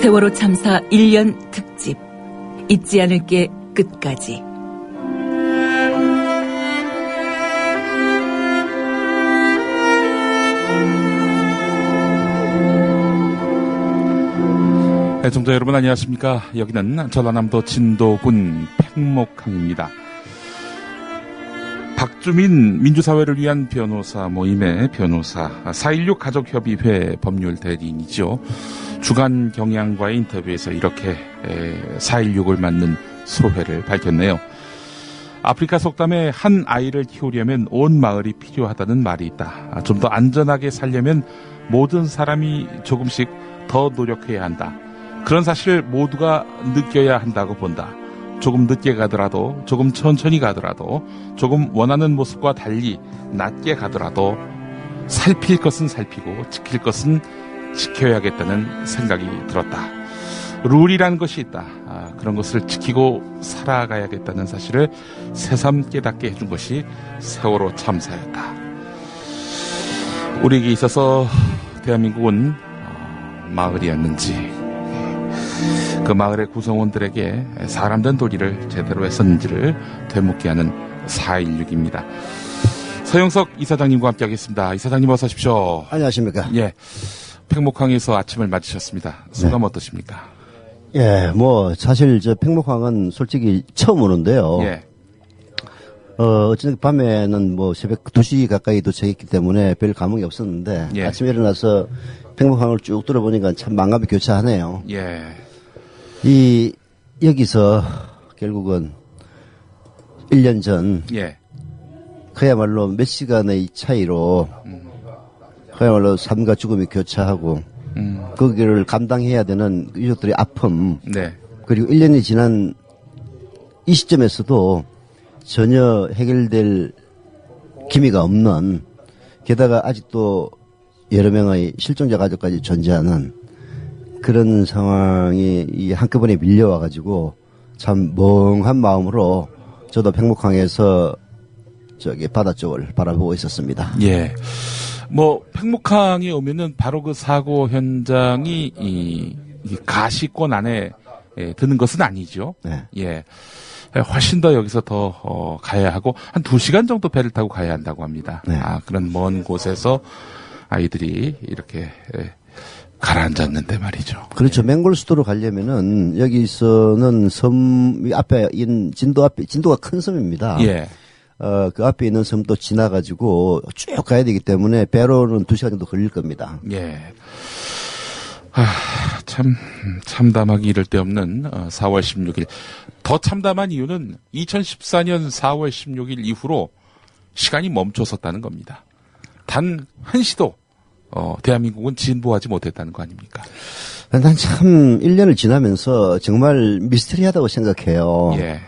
세월호 참사 1년 특집 잊지 않을게 끝까지. 애청자 여러분 안녕하십니까. 여기는 전라남도 진도군 팽목항입니다. 박주민 민주사회를 위한 변호사 모임의 변호사 4.16 가족협의회 법률 대리인이죠. 주간 경향과의 인터뷰에서 이렇게 4.16을 맞는 소회를 밝혔네요. 아프리카 속담에 한 아이를 키우려면 온 마을이 필요하다는 말이 있다. 좀 더 안전하게 살려면 모든 사람이 조금씩 더 노력해야 한다. 그런 사실 모두가 느껴야 한다고 본다. 조금 늦게 가더라도, 조금 천천히 가더라도, 조금 원하는 모습과 달리 낮게 가더라도 살필 것은 살피고 지킬 것은 지켜야겠다는 생각이 들었다. 룰이라는 것이 있다. 그런 것을 지키고 살아가야겠다는 사실을 새삼 깨닫게 해준 것이 세월호 참사였다. 우리에게 있어서 대한민국은 마을이었는지, 그 마을의 구성원들에게 사람된 도리를 제대로 했었는지를 되묻게 하는 4.16입니다. 서영석 이사장님과 함께하겠습니다. 이사장님 어서 오십시오. 안녕하십니까. 예, 팽목항에서 아침을 맞으셨습니다. 소감 네. 어떠십니까? 예, 사실 팽목항은 솔직히 처음 오는데요. 예. 어쨌든 밤에는 새벽 2시 가까이 도착했기 때문에 별 감흥이 없었는데, 예. 아침에 일어나서 팽목항을 쭉 돌아보니까 참 만감이 교차하네요. 예. 여기서 결국은 1년 전, 예. 그야말로 몇 시간의 차이로, 그야말로 삶과 죽음이 교차하고, 거기를 감당해야 되는 유족들의 아픔, 네. 그리고 1년이 지난 이 시점에서도 전혀 해결될 기미가 없는, 게다가 아직도 여러 명의 실종자 가족까지 존재하는 그런 상황이 한꺼번에 밀려와가지고 참 멍한 마음으로 저도 팽목항에서 바다 쪽을 바라보고 있었습니다. 예. 팽목항에 오면은 바로 그 사고 현장이 이 가시권 안에 드는 것은 아니죠. 네. 예. 훨씬 더 여기서 더 가야 하고 한 2시간 정도 배를 타고 가야 한다고 합니다. 네. 그런 먼 곳에서 아이들이 이렇게 가라앉았는데 말이죠. 그렇죠. 맹골수도로 가려면은 여기서는 섬 앞에 있는 진도가 큰 섬입니다. 예. 그 앞에 있는 섬도 지나가지고 쭉 가야 되기 때문에 배로는 2시간 정도 걸릴 겁니다. 예. 참 참담하기 이를 데 없는 4월 16일. 더 참담한 이유는 2014년 4월 16일 이후로 시간이 멈춰섰다는 겁니다. 단 한시도 대한민국은 진보하지 못했다는 거 아닙니까? 난 참 1년을 지나면서 정말 미스터리하다고 생각해요. 예.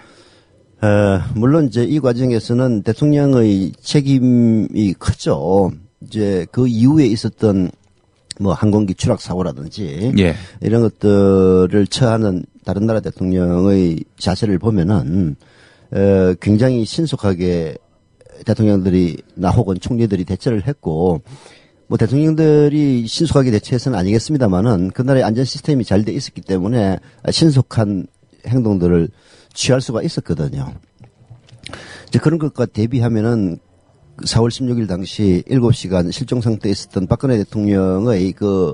물론 이 과정에서는 대통령의 책임이 크죠. 그 이후에 있었던 항공기 추락 사고라든지 예. 이런 것들을 처하는 다른 나라 대통령의 자세를 보면은 굉장히 신속하게 대통령들이나 혹은 총리들이 대처를 했고, 대통령들이 신속하게 대처해서는 아니겠습니다만은 그 나라의 안전 시스템이 잘 돼 있었기 때문에 신속한 행동들을 취할 수가 있었거든요. 그런 것과 대비하면은 4월 16일 당시 7시간 실종 상태에 있었던 박근혜 대통령의 그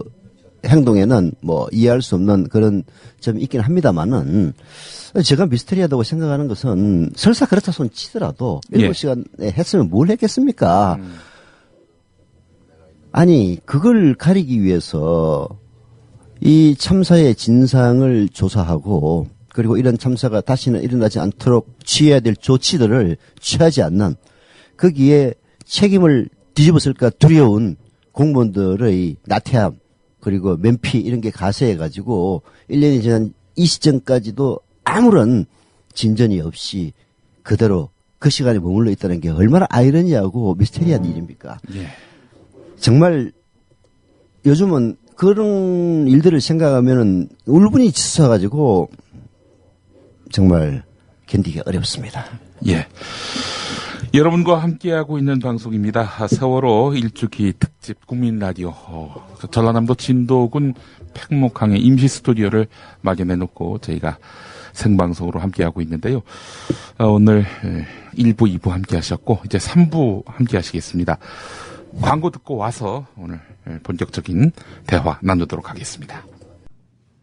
행동에는 이해할 수 없는 그런 점이 있긴 합니다만은, 제가 미스터리하다고 생각하는 것은 설사 그렇다 손 치더라도 7시간에 했으면 뭘 했겠습니까? 아니, 그걸 가리기 위해서 이 참사의 진상을 조사하고, 그리고 이런 참사가 다시는 일어나지 않도록 취해야 될 조치들을 취하지 않는, 거기에 책임을 뒤집었을까 두려운 공무원들의 나태함, 그리고 면피 이런 게 가세해가지고 1년이 지난 이 시점까지도 아무런 진전이 없이 그대로 그 시간에 머물러 있다는 게 얼마나 아이러니하고 미스테리한 일입니까? 예. 정말 요즘은 그런 일들을 생각하면은 울분이 치솟아가지고 정말 견디기 어렵습니다. 예. 여러분과 함께하고 있는 방송입니다. 세월호 일주기 특집 국민라디오 전라남도 진도군 팽목항의 임시 스튜디오를 마련해 놓고 저희가 생방송으로 함께하고 있는데요. 오늘 1부, 2부 함께 하셨고 이제 3부 함께 하시겠습니다. 광고 듣고 와서 오늘 본격적인 대화 나누도록 하겠습니다.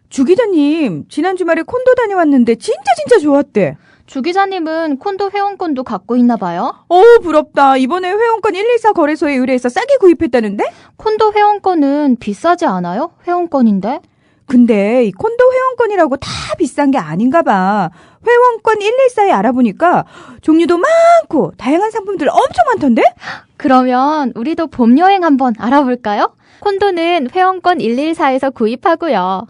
주 기자님, 지난 주말에 콘도 다녀왔는데 진짜 좋았대. 주 기자님은 콘도 회원권도 갖고 있나 봐요? 부럽다. 이번에 회원권 114 거래소에 의뢰해서 싸게 구입했다는데? 콘도 회원권은 비싸지 않아요? 회원권인데? 근데 이 콘도 회원권이라고 다 비싼 게 아닌가 봐. 회원권 114에 알아보니까 종류도 많고 다양한 상품들 엄청 많던데? 그러면 우리도 봄 여행 한번 알아볼까요? 콘도는 회원권 114에서 구입하고요.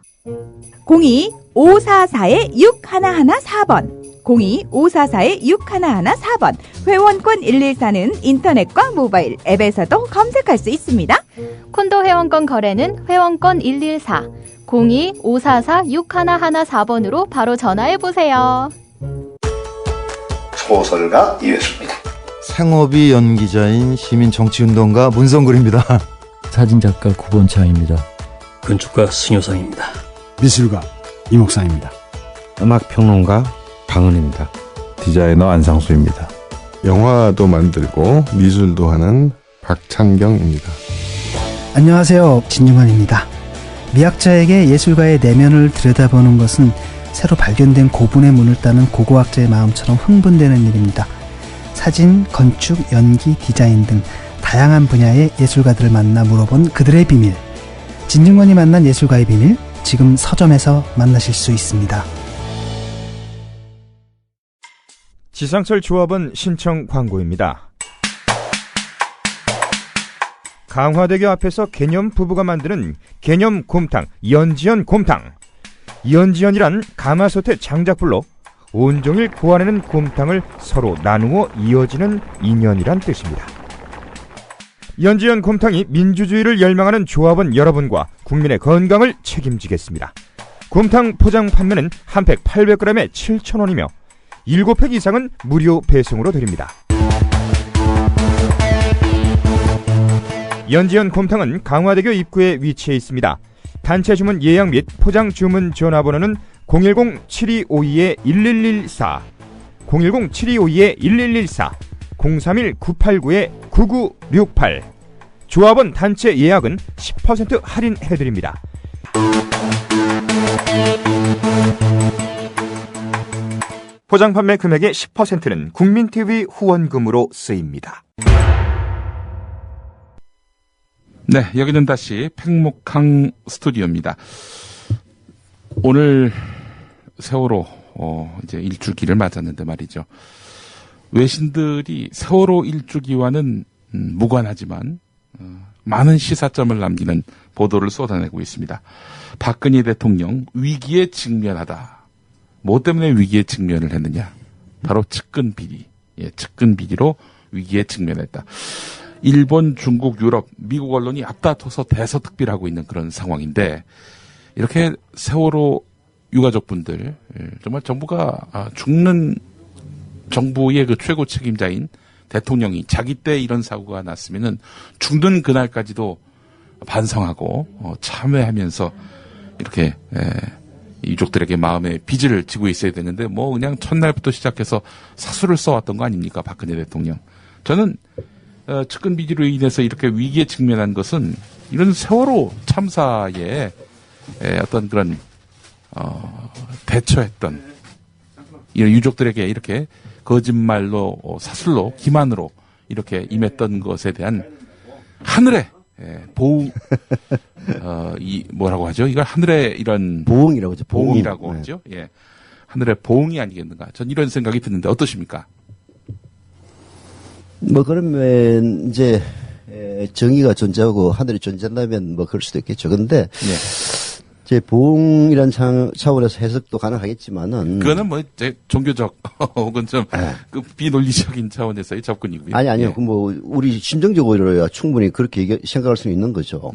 02-544-6114번 02-544-6114번 회원권 114는 인터넷과 모바일 앱에서도 검색할 수 있습니다. 콘도 회원권 거래는 회원권 114 02-544-6114번으로 바로 전화해보세요. 소설가 이회수입니다. 생업이 연기자인 시민정치운동가 문성글입니다. 사진작가 구본창입니다. 건축가 승효상입니다. 미술가 이목상입니다. 음악평론가 방은입니다. 디자이너 안상수입니다. 영화도 만들고 미술도 하는 박찬경입니다. 안녕하세요. 진중환입니다. 미학자에게 예술가의 내면을 들여다보는 것은 새로 발견된 고분의 문을 따는 고고학자의 마음처럼 흥분되는 일입니다. 사진, 건축, 연기, 디자인 등 다양한 분야의 예술가들을 만나 물어본 그들의 비밀. 진중권이 만난 예술가의 비밀, 지금 서점에서 만나실 수 있습니다. 지상철 조합원 신청 광고입니다. 강화대교 앞에서 개념 부부가 만드는 개념 곰탕 연지연 곰탕. 연지연이란 가마솥의 장작불로 온종일 구워내는 곰탕을 서로 나누어 이어지는 인연이란 뜻입니다. 연지연 곰탕이 민주주의를 열망하는 조합원 여러분과 국민의 건강을 책임지겠습니다. 곰탕 포장 판매는 한 팩 800g에 7,000원이며 7팩 이상은 무료 배송으로 드립니다. 연지연 곰탕은 강화대교 입구에 위치해 있습니다. 단체 주문 예약 및 포장 주문 전화번호는 010-7252-1114, 010-7252-1114, 031-989-9968. 조합원 단체 예약은 10% 할인해드립니다. 포장 판매 금액의 10%는 국민TV 후원금으로 쓰입니다. 네, 여기는 다시 팽목항 스튜디오입니다. 오늘 세월호 이제 일주기를 맞았는데 말이죠. 외신들이 세월호 일주기와는 무관하지만 많은 시사점을 남기는 보도를 쏟아내고 있습니다. 박근혜 대통령 위기에 직면하다. 뭐 때문에 위기에 직면을 했느냐? 바로 측근 비리. 측근 비리로 위기에 직면했다. 일본, 중국, 유럽, 미국 언론이 앞다퉈서 대서특필하고 있는 그런 상황인데 이렇게 세월호 유가족분들 정말 정부가 죽는 정부의 그 최고 책임자인 대통령이 자기 때 이런 사고가 났으면은 죽는 그날까지도 반성하고 참회하면서 이렇게 유족들에게 마음의 빚을 지고 있어야 되는데 뭐 그냥 첫날부터 시작해서 사수를 써왔던 거 아닙니까? 박근혜 대통령. 저는 측근 비리로 인해서 이렇게 위기에 직면한 것은 이런 세월호 참사에 어떤 그런 대처했던 이런 유족들에게 이렇게 거짓말로 사술로 기만으로 이렇게 임했던 것에 대한 하늘의 보응 이 뭐라고 하죠? 이걸 하늘의 이런 보응이라고 하죠. 보응이라고 하죠. 예. 하늘의 보응이 아니겠는가? 전 이런 생각이 드는데 어떠십니까? 뭐 그러면 이제 정의가 존재하고 하늘이 존재한다면 뭐 그럴 수도 있겠죠. 근데 제 보응이라는 차원에서 해석도 가능하겠지만은 그거는 뭐 제 종교적 혹은 좀 그 비논리적인 차원에서의 접근이고요. 아니요. 그 뭐 우리 심정적으로야 충분히 그렇게 생각할 수 있는 거죠.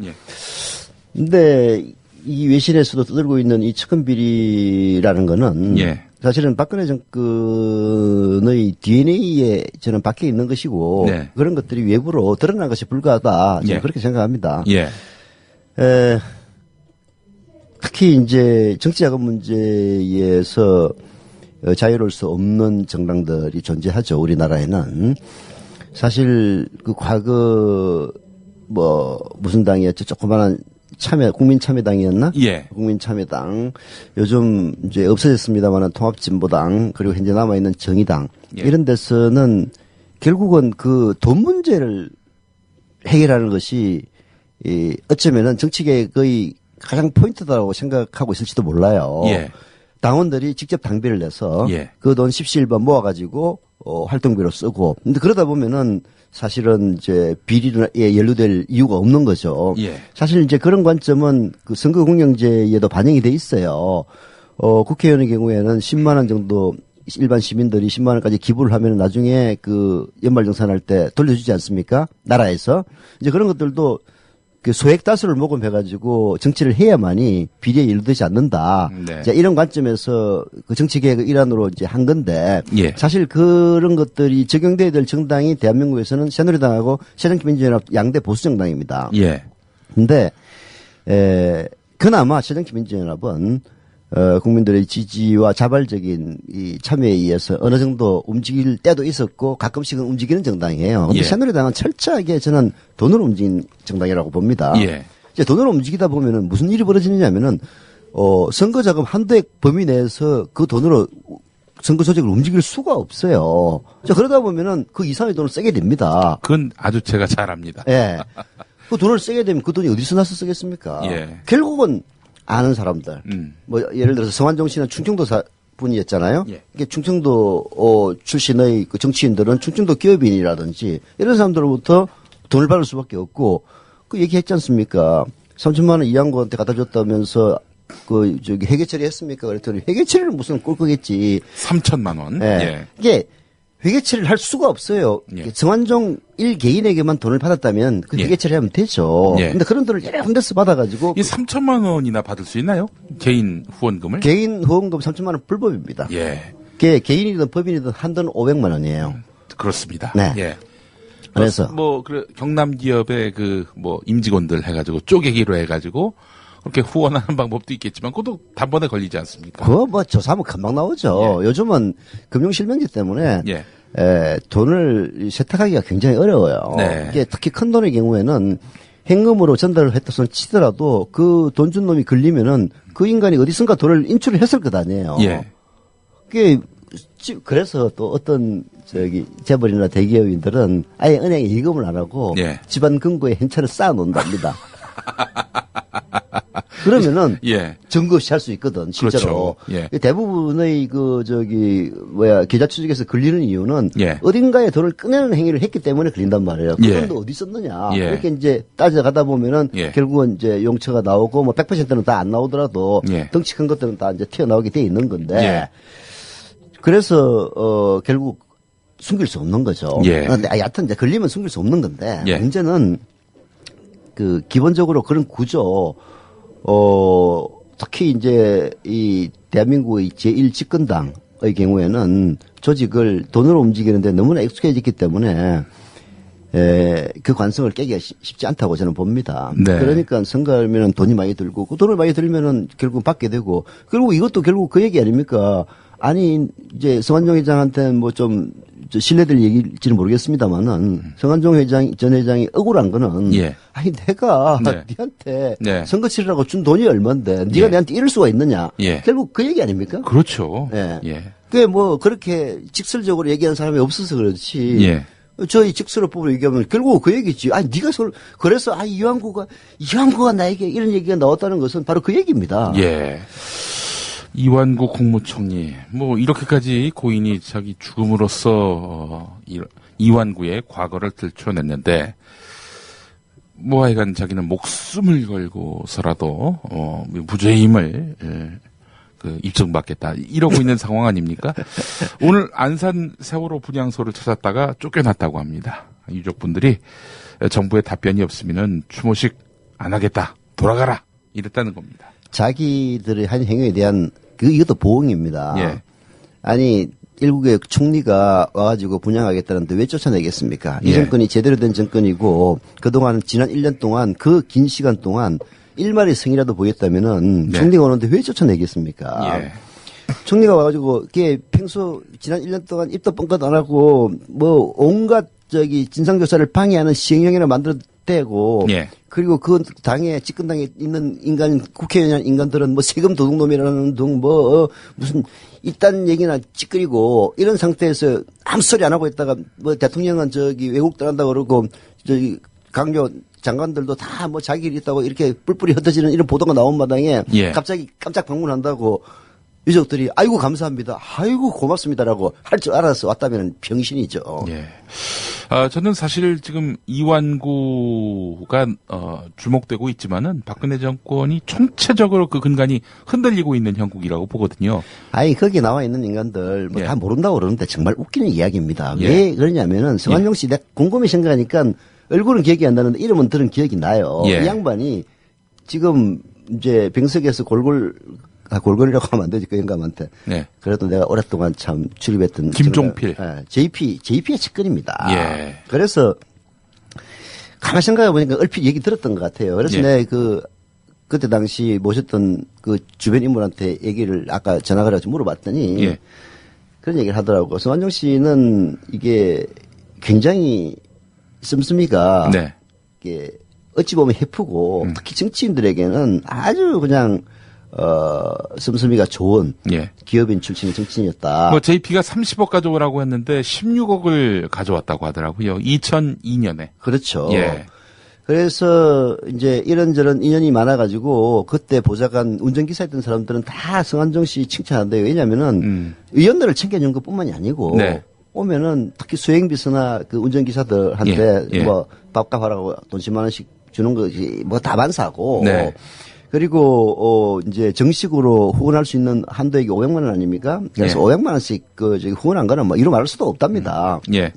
근데 이 외신에서도 떠들고 있는 이 측근 비리라는 거는 사실은 박근혜 정권의 DNA에 저는 박혀 있는 것이고 그런 것들이 외부로 드러난 것이 불가하다. 저는 그렇게 생각합니다. 특히 이제 정치자금 문제에서 자유로울 수 없는 정당들이 존재하죠. 우리나라에는. 사실 그 과거 무슨 당이었죠? 조그마한 국민참여당이었나? 예. 국민참여당. 요즘 이제 없어졌습니다만은 통합진보당 그리고 현재 남아있는 정의당. 예. 이런 데서는 결국은 그 돈 문제를 해결하는 것이 어쩌면은 정치개혁의 가장 포인트다라고 생각하고 있을지도 몰라요. 예. 당원들이 직접 당비를 내서 예. 그 돈 17번 모아가지고 활동비로 쓰고. 근데 그러다 보면은 사실은 이제 비리에 연루될 이유가 없는 거죠. 예. 사실 이제 그런 관점은 그 선거공영제에도 반영이 돼 있어요. 국회의원의 경우에는 10만 원 정도 일반 시민들이 10만 원까지 기부를 하면 나중에 그 연말정산할 때 돌려주지 않습니까? 나라에서. 이제 그런 것들도 그 소액 다수를 모금해가지고 정치를 해야만이 비리에 연루되지 않는다. 네. 이제 이런 관점에서 그 정치개혁의 일환으로 이제 한 건데. 예. 사실 그런 것들이 적용돼야 될 정당이 대한민국에서는 새누리당하고 새정치민주연합 양대 보수정당입니다. 예. 근데, 그나마 새정치민주연합은 국민들의 지지와 자발적인 이 참여에 의해서 어느 정도 움직일 때도 있었고 가끔씩은 움직이는 정당이에요. 근데 예. 새누리당은 철저하게 저는 돈으로 움직이는 정당이라고 봅니다. 예. 이제 돈으로 움직이다 보면은 무슨 일이 벌어지느냐면은 선거자금 한도액 범위 내에서 그 돈으로 선거 조직을 움직일 수가 없어요. 자, 그러다 보면은 그 이상의 돈을 쓰게 됩니다. 그건 아주 제가 잘 압니다. 예. 그 돈을 쓰게 되면 그 돈이 어디서 나서 쓰겠습니까? 예. 결국은 아는 사람들. 뭐 예를 들어서 성완종 씨는 충청도 분이었잖아요. 예. 이게 충청도 출신의 그 정치인들은 충청도 기업인이라든지 이런 사람들로부터 돈을 받을 수밖에 없고 그 얘기했지 않습니까? 3천만 원 이양구한테 갖다 줬다면서 그 저기 회계 처리했습니까? 그랬더니 회계 처리는 무슨 꼴거겠지. 3천만 원. 예. 예. 이게 회계 처리를 할 수가 없어요. 예. 성완종 1개인에게만 돈을 받았다면 그 예. 회계 처리하면 되죠. 예. 근데 그런 돈을 여러 군데서 받아가지고 이 3천만 원이나 받을 수 있나요? 개인 후원금을? 개인 후원금 3천만 원 불법입니다. 예. 그게 개인이든 법인이든 한돈 500만 원이에요. 그렇습니다. 네. 예. 그래서 경남 기업의 임직원들 해가지고 쪼개기로 해가지고 그렇게 후원하는 방법도 있겠지만 그것도 단번에 걸리지 않습니까? 그거 조사하면 금방 나오죠. 예. 요즘은 금융실명제 때문에 예. 돈을 세탁하기가 굉장히 어려워요. 네. 이게 특히 큰 돈의 경우에는 현금으로 전달을 했다 손 치더라도 그 돈 준 놈이 걸리면은 그 인간이 어디선가 돈을 인출을 했을 것 아니에요. 예. 그게 그래서 또 어떤 재벌이나 대기업인들은 아예 은행에 예금을 안 하고 예. 집안 금고에 현찰을 쌓아 놓는답니다. 그러면은 예. 증거 없이 할 수 있거든 실제로. 그렇죠. 예. 대부분의 계좌 추적에서 걸리는 이유는 예. 어딘가에 돈을 꺼내는 행위를 했기 때문에 걸린단 말이에요. 그 예. 돈도 어디 썼느냐. 예. 이렇게 이제 따져가다 보면은 예. 결국은 이제 용처가 나오고 뭐 100%는 다 안 나오더라도 예. 덩치 큰 것들은 다 이제 튀어나오게 돼 있는 건데. 예. 그래서 결국 숨길 수 없는 거죠. 예. 여하튼 이제 걸리면 숨길 수 없는 건데 예. 문제는 기본적으로 그런 구조 특히 이제 이 대한민국의 제1집권당의 경우에는 조직을 돈으로 움직이는데 너무나 익숙해졌기 때문에 그 관성을 깨기가 쉽지 않다고 저는 봅니다. 네. 그러니까 선거하면은 돈이 많이 들고 그 돈을 많이 들면은 결국 받게 되고 결국 이것도 결국 그 얘기 아닙니까? 아니 이제 성완종 회장한테는 뭐 좀 신뢰될 얘기일지는 모르겠습니다만은 성완종 전 회장이 억울한 거는 예. 아니 내가 네. 니한테 네. 선거 치르라고 준 돈이 얼만데 네가 예. 내한테 이럴 수가 있느냐? 예. 결국 그 얘기 아닙니까? 그렇죠. 예. 예. 그게 뭐 그렇게 직설적으로 얘기하는 사람이 없어서 그렇지. 예. 저희 직설법으로 얘기하면 결국 그 얘기지. 아니 네가 그래서 이완구가 나에게 이런 얘기가 나왔다는 것은 바로 그 얘기입니다. 예. 이완구 국무총리, 이렇게까지 고인이 자기 죽음으로써, 이완구의 과거를 들춰냈는데, 하여간 자기는 목숨을 걸고서라도, 무죄임을, 입증받겠다. 이러고 있는 상황 아닙니까? 오늘 안산 세월호 분향소를 찾았다가 쫓겨났다고 합니다. 유족분들이 정부의 답변이 없으면은 추모식 안 하겠다. 돌아가라. 이랬다는 겁니다. 자기들의 한 행위에 대한 이것도 보응입니다. 예. 아니 일국의 총리가 와가지고 분양하겠다는데 왜 쫓아내겠습니까? 예. 이 정권이 제대로 된 정권이고 그동안 지난 1년 동안 그 긴 시간 동안 일말의 성이라도 보였다면은 네. 총리가 오는데 왜 쫓아내겠습니까? 예. 총리가 와가지고 그게 평소 지난 1년 동안 입도 뻥끗 안 하고 뭐 온갖 진상조사를 방해하는 시행령이나 만들어대고 예. 그리고 그 당에 집권당에 있는 국회의원 인간들은 뭐 세금 도둑놈이라는 등 무슨 이딴 얘기나 찌끄리고 이런 상태에서 아무 소리 안 하고 있다가 뭐 대통령은 외국 떠난다고 그러고 강요 장관들도 다 뭐 자기 일 있다고 이렇게 뿔뿔이 흩어지는 이런 보도가 나온 마당에 예. 갑자기 깜짝 방문한다고 유족들이 아이고 감사합니다. 아이고 고맙습니다라고 할 줄 알아서 왔다면 병신이죠. 예. 저는 사실 지금 이완구가 주목되고 있지만은 박근혜 정권이 총체적으로 그 근간이 흔들리고 있는 형국이라고 보거든요. 아니 거기 나와 있는 인간들 뭐 예. 다 모른다고 그러는데 정말 웃기는 이야기입니다. 예. 왜 그러냐면은 성한종 씨 내가 곰곰이 생각하니까 얼굴은 기억이 안 나는데 이름은 들은 기억이 나요. 예. 이 양반이 지금 이제 병석에서 골골이라고 하면 안 되지, 그 영감한테. 네. 그래도 내가 오랫동안 참 출입했던. 김종필. JP의 측근입니다. 예. 그래서 가만히 생각해보니까 얼핏 얘기 들었던 것 같아요. 그래서 예. 내가 그때 당시 모셨던 그 주변 인물한테 얘기를 아까 전화를 해서 물어봤더니. 예. 그런 얘기를 하더라고. 성한종 씨는 이게 굉장히 씀씀이가. 네. 이게 어찌 보면 해프고 특히 정치인들에게는 아주 그냥 씀씀이가 좋은 예. 기업인 출신의 정치인이었다. 뭐 JP가 30억 가져오라고 했는데 16억을 가져왔다고 하더라고요. 2002년에. 그렇죠. 예. 그래서 이제 이런저런 인연이 많아가지고 그때 보좌관 운전기사였던 사람들은 다 성한종 씨 칭찬한대요. 왜냐면은 의원들을 챙겨준 것뿐만이 아니고 네. 오면은 특히 수행비서나 그 운전기사들한테 예. 예. 뭐 밥값 하라고 돈 10만 원씩 주는 것이 뭐 다반사고. 네. 그리고 이제 정식으로 후원할 수 있는 한도액이 500만 원 아닙니까? 그래서 예. 500만 원씩 후원한 거는 뭐 이루 말할 수도 없답니다. 예.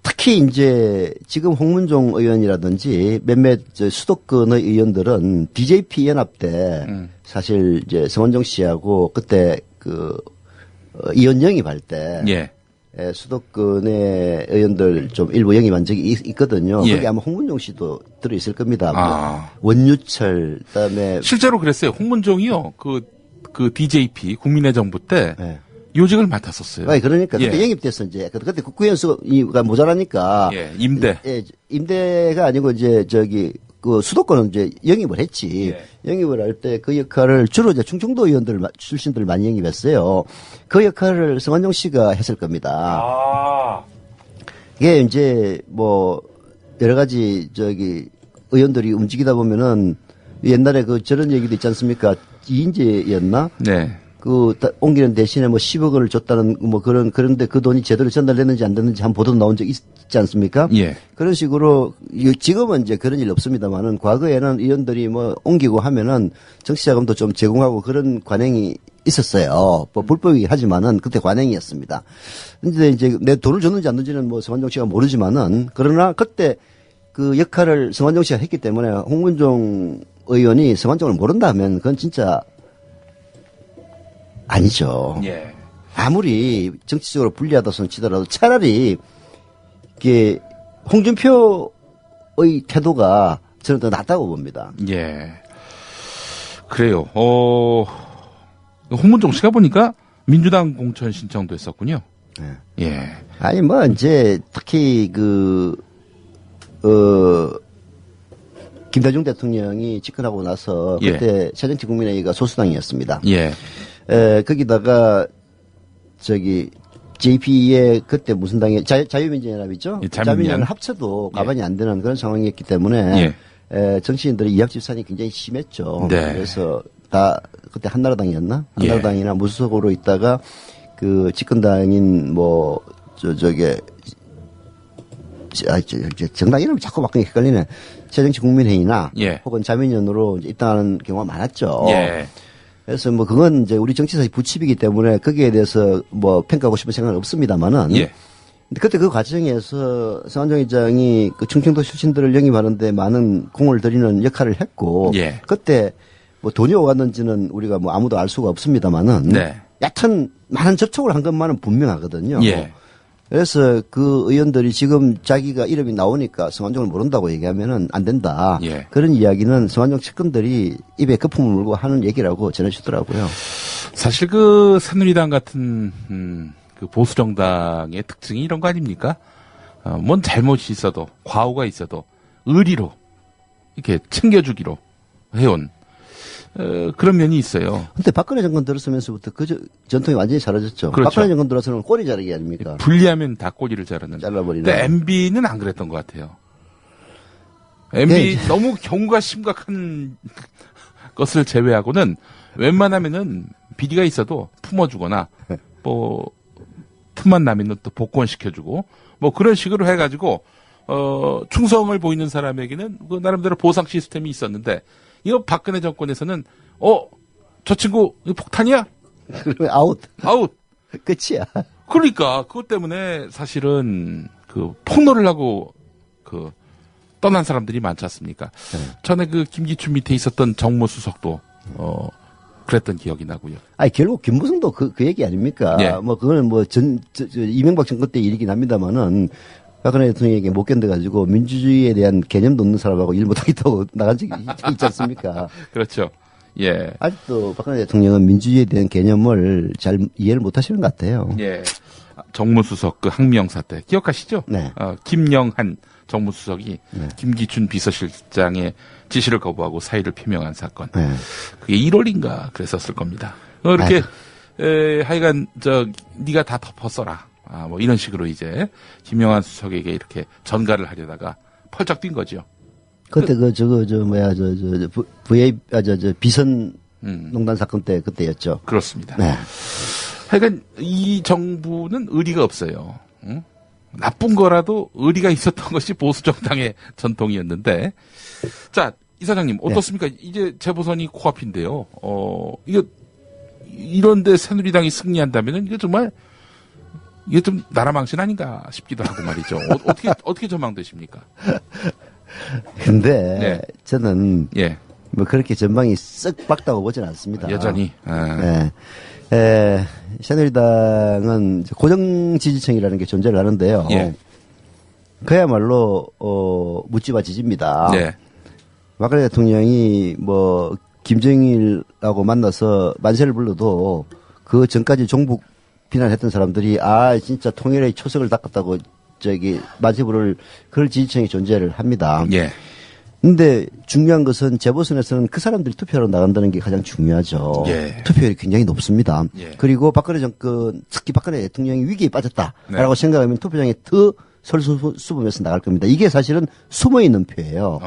특히 이제 지금 홍문종 의원이라든지 몇몇 수도권의 의원들은 DJP 연합 때 사실 이제 성한종 씨하고 그때 의원 영입할 때 예. 수도권의 의원들 좀 일부 영입한 적이 있거든요. 예. 거기 아마 홍문종 씨도 들어있을 겁니다. 아. 원유철, 그다음에 실제로 그랬어요. 홍문종이요. 그 DJP 국민의 정부 때 네. 요직을 맡았었어요. 아니, 그러니까 예. 그때 영입돼서 이제 그때 국회의원 수가 모자라니까 예. 임대. 임대가 아니고 이제 그 수도권은 이제 영입을 했지. 예. 영입을 할 때 그 역할을 주로 이제 충청도 의원들 출신들 많이 영입했어요. 그 역할을 성한종 씨가 했을 겁니다. 아. 이게 이제 뭐 여러 가지 의원들이 움직이다 보면은 옛날에 저런 얘기도 있지 않습니까? 이인재였나? 네. 옮기는 대신에 뭐 10억 원을 줬다는 그런데 그 돈이 제대로 전달됐는지 안 됐는지 한 보도 나온 적 있지 않습니까? 예. 그런 식으로 지금은 이제 그런 일 없습니다만은 과거에는 의원들이 뭐 옮기고 하면은 정치자금도 좀 제공하고 그런 관행이 있었어요. 뭐 불법이긴 하지만은 그때 관행이었습니다. 근데 이제 내 돈을 줬는지 안 줬는지는 뭐 성한종 씨가 모르지만은 그러나 그때 그 역할을 성한종 씨가 했기 때문에 홍문종 의원이 성한종을 모른다 하면 그건 진짜 아니죠. 예. 아무리 정치적으로 불리하다 손 치더라도 차라리 이게 홍준표의 태도가 저는 더 낫다고 봅니다. 예. 그래요. 홍문종 씨가 보니까 민주당 공천 신청도 했었군요. 네. 예. 아니 뭐 이제 특히 김대중 대통령이 집권하고 나서 그때 새정치국민회의가 소수당이었습니다. 예. 거기다가 JP의 그때 무슨 당이 자유민주연합이죠? 예, 자유민주연합 합쳐도 가반이 안 되는 그런 상황이었기 때문에 정치인들의 이합집산이 굉장히 심했죠. 네. 그래서 다 그때 한나라당이었나? 한나라당이나 무소속으로 있다가 그 집권당인 정당 이름이 자꾸 바뀌니 헷갈리네. 새정치국민회의나 혹은 자민련으로 입당하는 경우가 많았죠. 예. 그래서 뭐 그건 이제 우리 정치사의 부칩이기 때문에 거기에 대해서 뭐 평가하고 싶은 생각은 없습니다만은. 근데 그때 그 과정에서 성한종 의장이 그 충청도 출신들을 영입하는데 많은 공을 들이는 역할을 했고. 그때 뭐 돈이 오갔는지는 우리가 뭐 아무도 알 수가 없습니다만은. 여하튼 많은 접촉을 한 것만은 분명하거든요. 그래서 그 의원들이 지금 자기가 이름이 나오니까 성완종을 모른다고 얘기하면은 안 된다. 예. 그런 이야기는 성완종 측근들이 입에 거품을 물고 하는 얘기라고 전해주더라고요. 사실 그 새누리당 같은 그 보수 정당의 특징이 이런 거 아닙니까? 뭔 잘못이 있어도 과오가 있어도 의리로 이렇게 챙겨주기로 해온 그런 면이 있어요. 근데 박근혜 정권 들었으면서부터 그 전통이 완전히 사라졌죠. 그렇죠. 박근혜 정권 들어서는 꼬리 자르기 아닙니까? 분리하면 다 꼬리를 자르는. 잘라버리는. 근데 MB는 안 그랬던 것 같아요. MB 너무 경우가 심각한 것을 제외하고는 웬만하면은 비리가 있어도 품어주거나 뭐 틈만 나면은 또 복권시켜주고 뭐 그런 식으로 해가지고 충성을 보이는 사람에게는 그 나름대로 보상 시스템이 있었는데 이거 박근혜 정권에서는 저 친구 이거 폭탄이야? 그러면 아웃. 끝이야. 그러니까 그것 때문에 사실은 그 폭로를 하고 그 떠난 사람들이 많지 않습니까? 전에 그 김기춘 밑에 있었던 정무수석도 그랬던 기억이 나고요. 아니 결국 김무성도 그 얘기 아닙니까? 예. 뭐 그거는 뭐 이명박 정권 때 일이긴 합니다만은 박근혜 대통령에게 못 견뎌가지고 민주주의에 대한 개념도 없는 사람하고 일 못하겠다고 나간 적이 있지 않습니까? 그렇죠. 예. 아직도 박근혜 대통령은 민주주의에 대한 개념을 잘 이해를 못하시는 것 같아요. 예. 정무수석 그 항명사 때 기억하시죠? 네. 김영한 정무수석이 네. 김기춘 비서실장의 지시를 거부하고 사의를 표명한 사건. 네. 그게 1월인가 그랬었을 겁니다. 이렇게 하여간 네가 다 덮어써라. 뭐 이런 식으로 이제 김영한 수석에게 이렇게 전가를 하려다가 펄쩍 뛴 거죠. 그때 비선 농단 사건 때 그때였죠. 그렇습니다. 네. 하여간 이 정부는 의리가 없어요. 응? 나쁜 거라도 의리가 있었던 것이 보수 정당의 전통이었는데, 자 이사장님 어떻습니까? 네. 이제 재보선이 코앞인데요. 이거 이런데 새누리당이 승리한다면은 이게 정말 이게 좀 나라 망신 아닌가 싶기도 하고 말이죠. 어떻게 전망되십니까? 근데 네. 저는 뭐 그렇게 전망이 쓱 밝다고 보지는 않습니다. 여전히. 네. 새누리당은 고정 지지층이라는 게 존재를 하는데요. 예. 그야말로 묻지마 지지입니다. 네. 박근혜 대통령이 뭐 김정일하고 만나서 만세를 불러도 그 전까지 종북 비난했던 사람들이 진짜 통일의 초석을 닦았다고 만세 부를 그럴 지지층이 존재를 합니다. 예. 근데 중요한 것은 재보선에서는 그 사람들이 투표하러 나간다는 게 가장 중요하죠. 예. 투표율이 굉장히 높습니다. 예. 그리고 박근혜 정권, 특히 박근혜 대통령이 위기에 빠졌다라고 네. 생각하면 투표장에 더 설수범해서 나갈 겁니다. 이게 사실은 숨어 있는 표예요.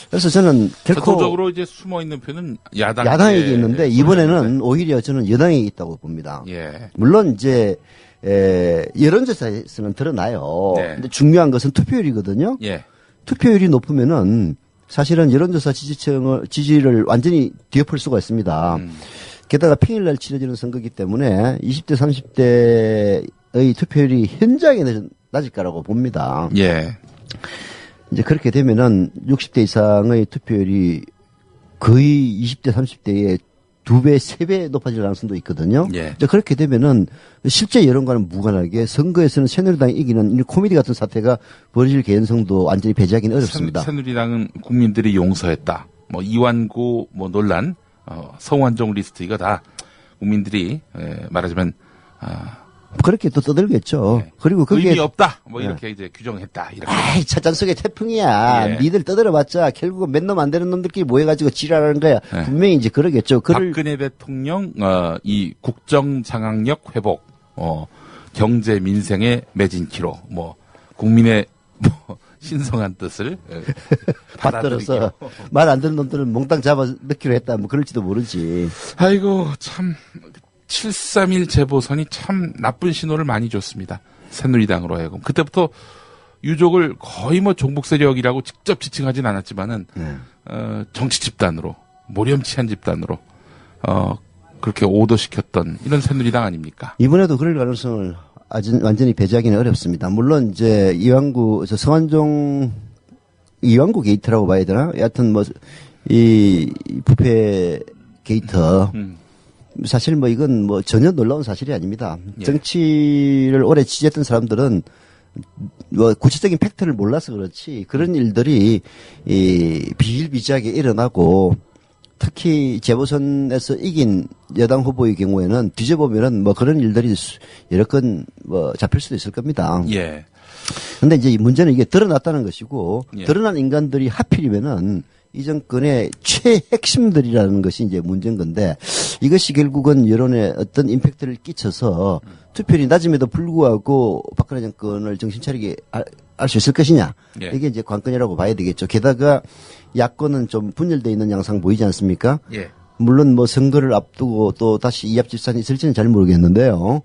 그래서 저는 결코 전통적으로 이제 숨어 있는 표는 야당에게 있는데 이번에는 오히려 저는 여당에 있다고 봅니다. 예. 물론 이제 여론조사에서는 드러나요. 네. 근데 중요한 것은 투표율이거든요. 예. 투표율이 높으면은 사실은 여론조사 지지를 완전히 뒤엎을 수가 있습니다. 게다가 평일날 치러지는 선거이기 때문에 20대, 30대의 투표율이 현저하게 낮을 거라고 봅니다. 예. 이제 그렇게 되면은 60대 이상의 투표율이 거의 20대, 30대의 2배, 3배 높아질 가능성도 있거든요. 예. 이제 그렇게 되면은 실제 여론과는 무관하게 선거에서는 새누리당이 이기는 이 코미디 같은 사태가 벌어질 개연성도 완전히 배제하기는 어렵습니다. 새누리당은 국민들이 용서했다. 뭐 이완구 뭐 논란, 성완종 리스트 이거 다 국민들이 말하자면 그렇게 또 떠들겠죠. 예. 그리고 그게 의미 없다. 뭐 이렇게 이제 규정했다. 이렇게. 찻잔 속의 태풍이야. 예. 니들 떠들어봤자 결국은 몇 놈 안 되는 놈들끼리 모여가지고 지랄하는 거야. 예. 분명히 이제 그러겠죠. 박근혜 대통령 이 국정 장악력 회복, 경제 민생의 매진키로 뭐 국민의 뭐 신성한 뜻을 받들어서 말 안 듣는 놈들은 몽땅 잡아 넣기로 했다. 뭐 그럴지도 모르지. 아이고 참 7.3.1 재보선이 참 나쁜 신호를 많이 줬습니다. 새누리당으로 하여금. 그때부터 유족을 거의 뭐 종북 세력이라고 직접 지칭하진 않았지만은 정치 집단으로 모렴치한 집단으로 그렇게 오도시켰던 이런 새누리당 아닙니까? 이번에도 그럴 가능성을 완전히 배제하기는 어렵습니다. 물론 이제 이완구 게이트라고 봐야 되나? 여하튼 뭐 이 부패 게이트 사실 뭐 이건 뭐 전혀 놀라운 사실이 아닙니다. 예. 정치를 오래 지지했던 사람들은 뭐 구체적인 팩트를 몰라서 그렇지 그런 일들이 비일비재하게 일어나고 특히 재보선에서 이긴 여당 후보의 경우에는 뒤져보면은 뭐 그런 일들이 여러 건 뭐 잡힐 수도 있을 겁니다. 예. 근데 이제 문제는 이게 드러났다는 것이고 예. 드러난 인간들이 하필이면은 이 정권의 최핵심들이라는 것이 이제 문제인 건데 이것이 결국은 여론에 어떤 임팩트를 끼쳐서 투표율이 낮음에도 불구하고 박근혜 정권을 정신 차리게 할 수 있을 것이냐. 예. 이게 이제 관건이라고 봐야 되겠죠. 게다가 야권은 좀 분열되어 있는 양상 보이지 않습니까? 예. 물론 뭐 선거를 앞두고 또 다시 이합집산이 있을지는 잘 모르겠는데요.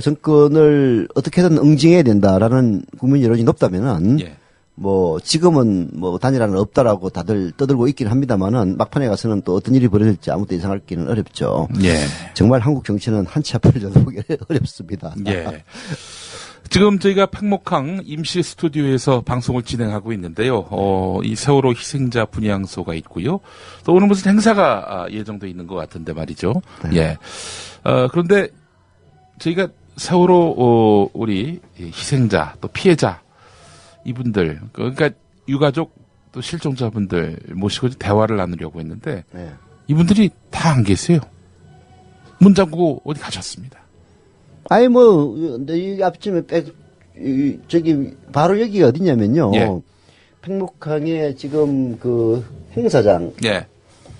정권을 어떻게든 응징해야 된다라는 국민 여론이 높다면은 예. 뭐 지금은 뭐 단일화는 없다라고 다들 떠들고 있긴 합니다만은 막판에 가서는 또 어떤 일이 벌어질지 아무도 예상하기는 어렵죠. 예. 정말 한국 정치는 한치 앞을 쳐다보기 어렵습니다. 예. 지금 저희가 팽목항 임시 스튜디오에서 방송을 진행하고 있는데요. 이 세월호 희생자 분향소가 있고요. 또 오늘 무슨 행사가 예정돼 있는 것 같은데 말이죠. 네. 예. 그런데 저희가 세월호 우리 희생자 또 피해자 이분들 그러니까 유가족 또 실종자분들 모시고 대화를 나누려고 했는데 네. 이분들이 다 안 계세요. 문 잠그고 어디 가셨습니다. 아니 뭐 이 앞쯤에 저기 바로 여기가 어디냐면요. 예. 팽목항에 지금 그 행사장. 예.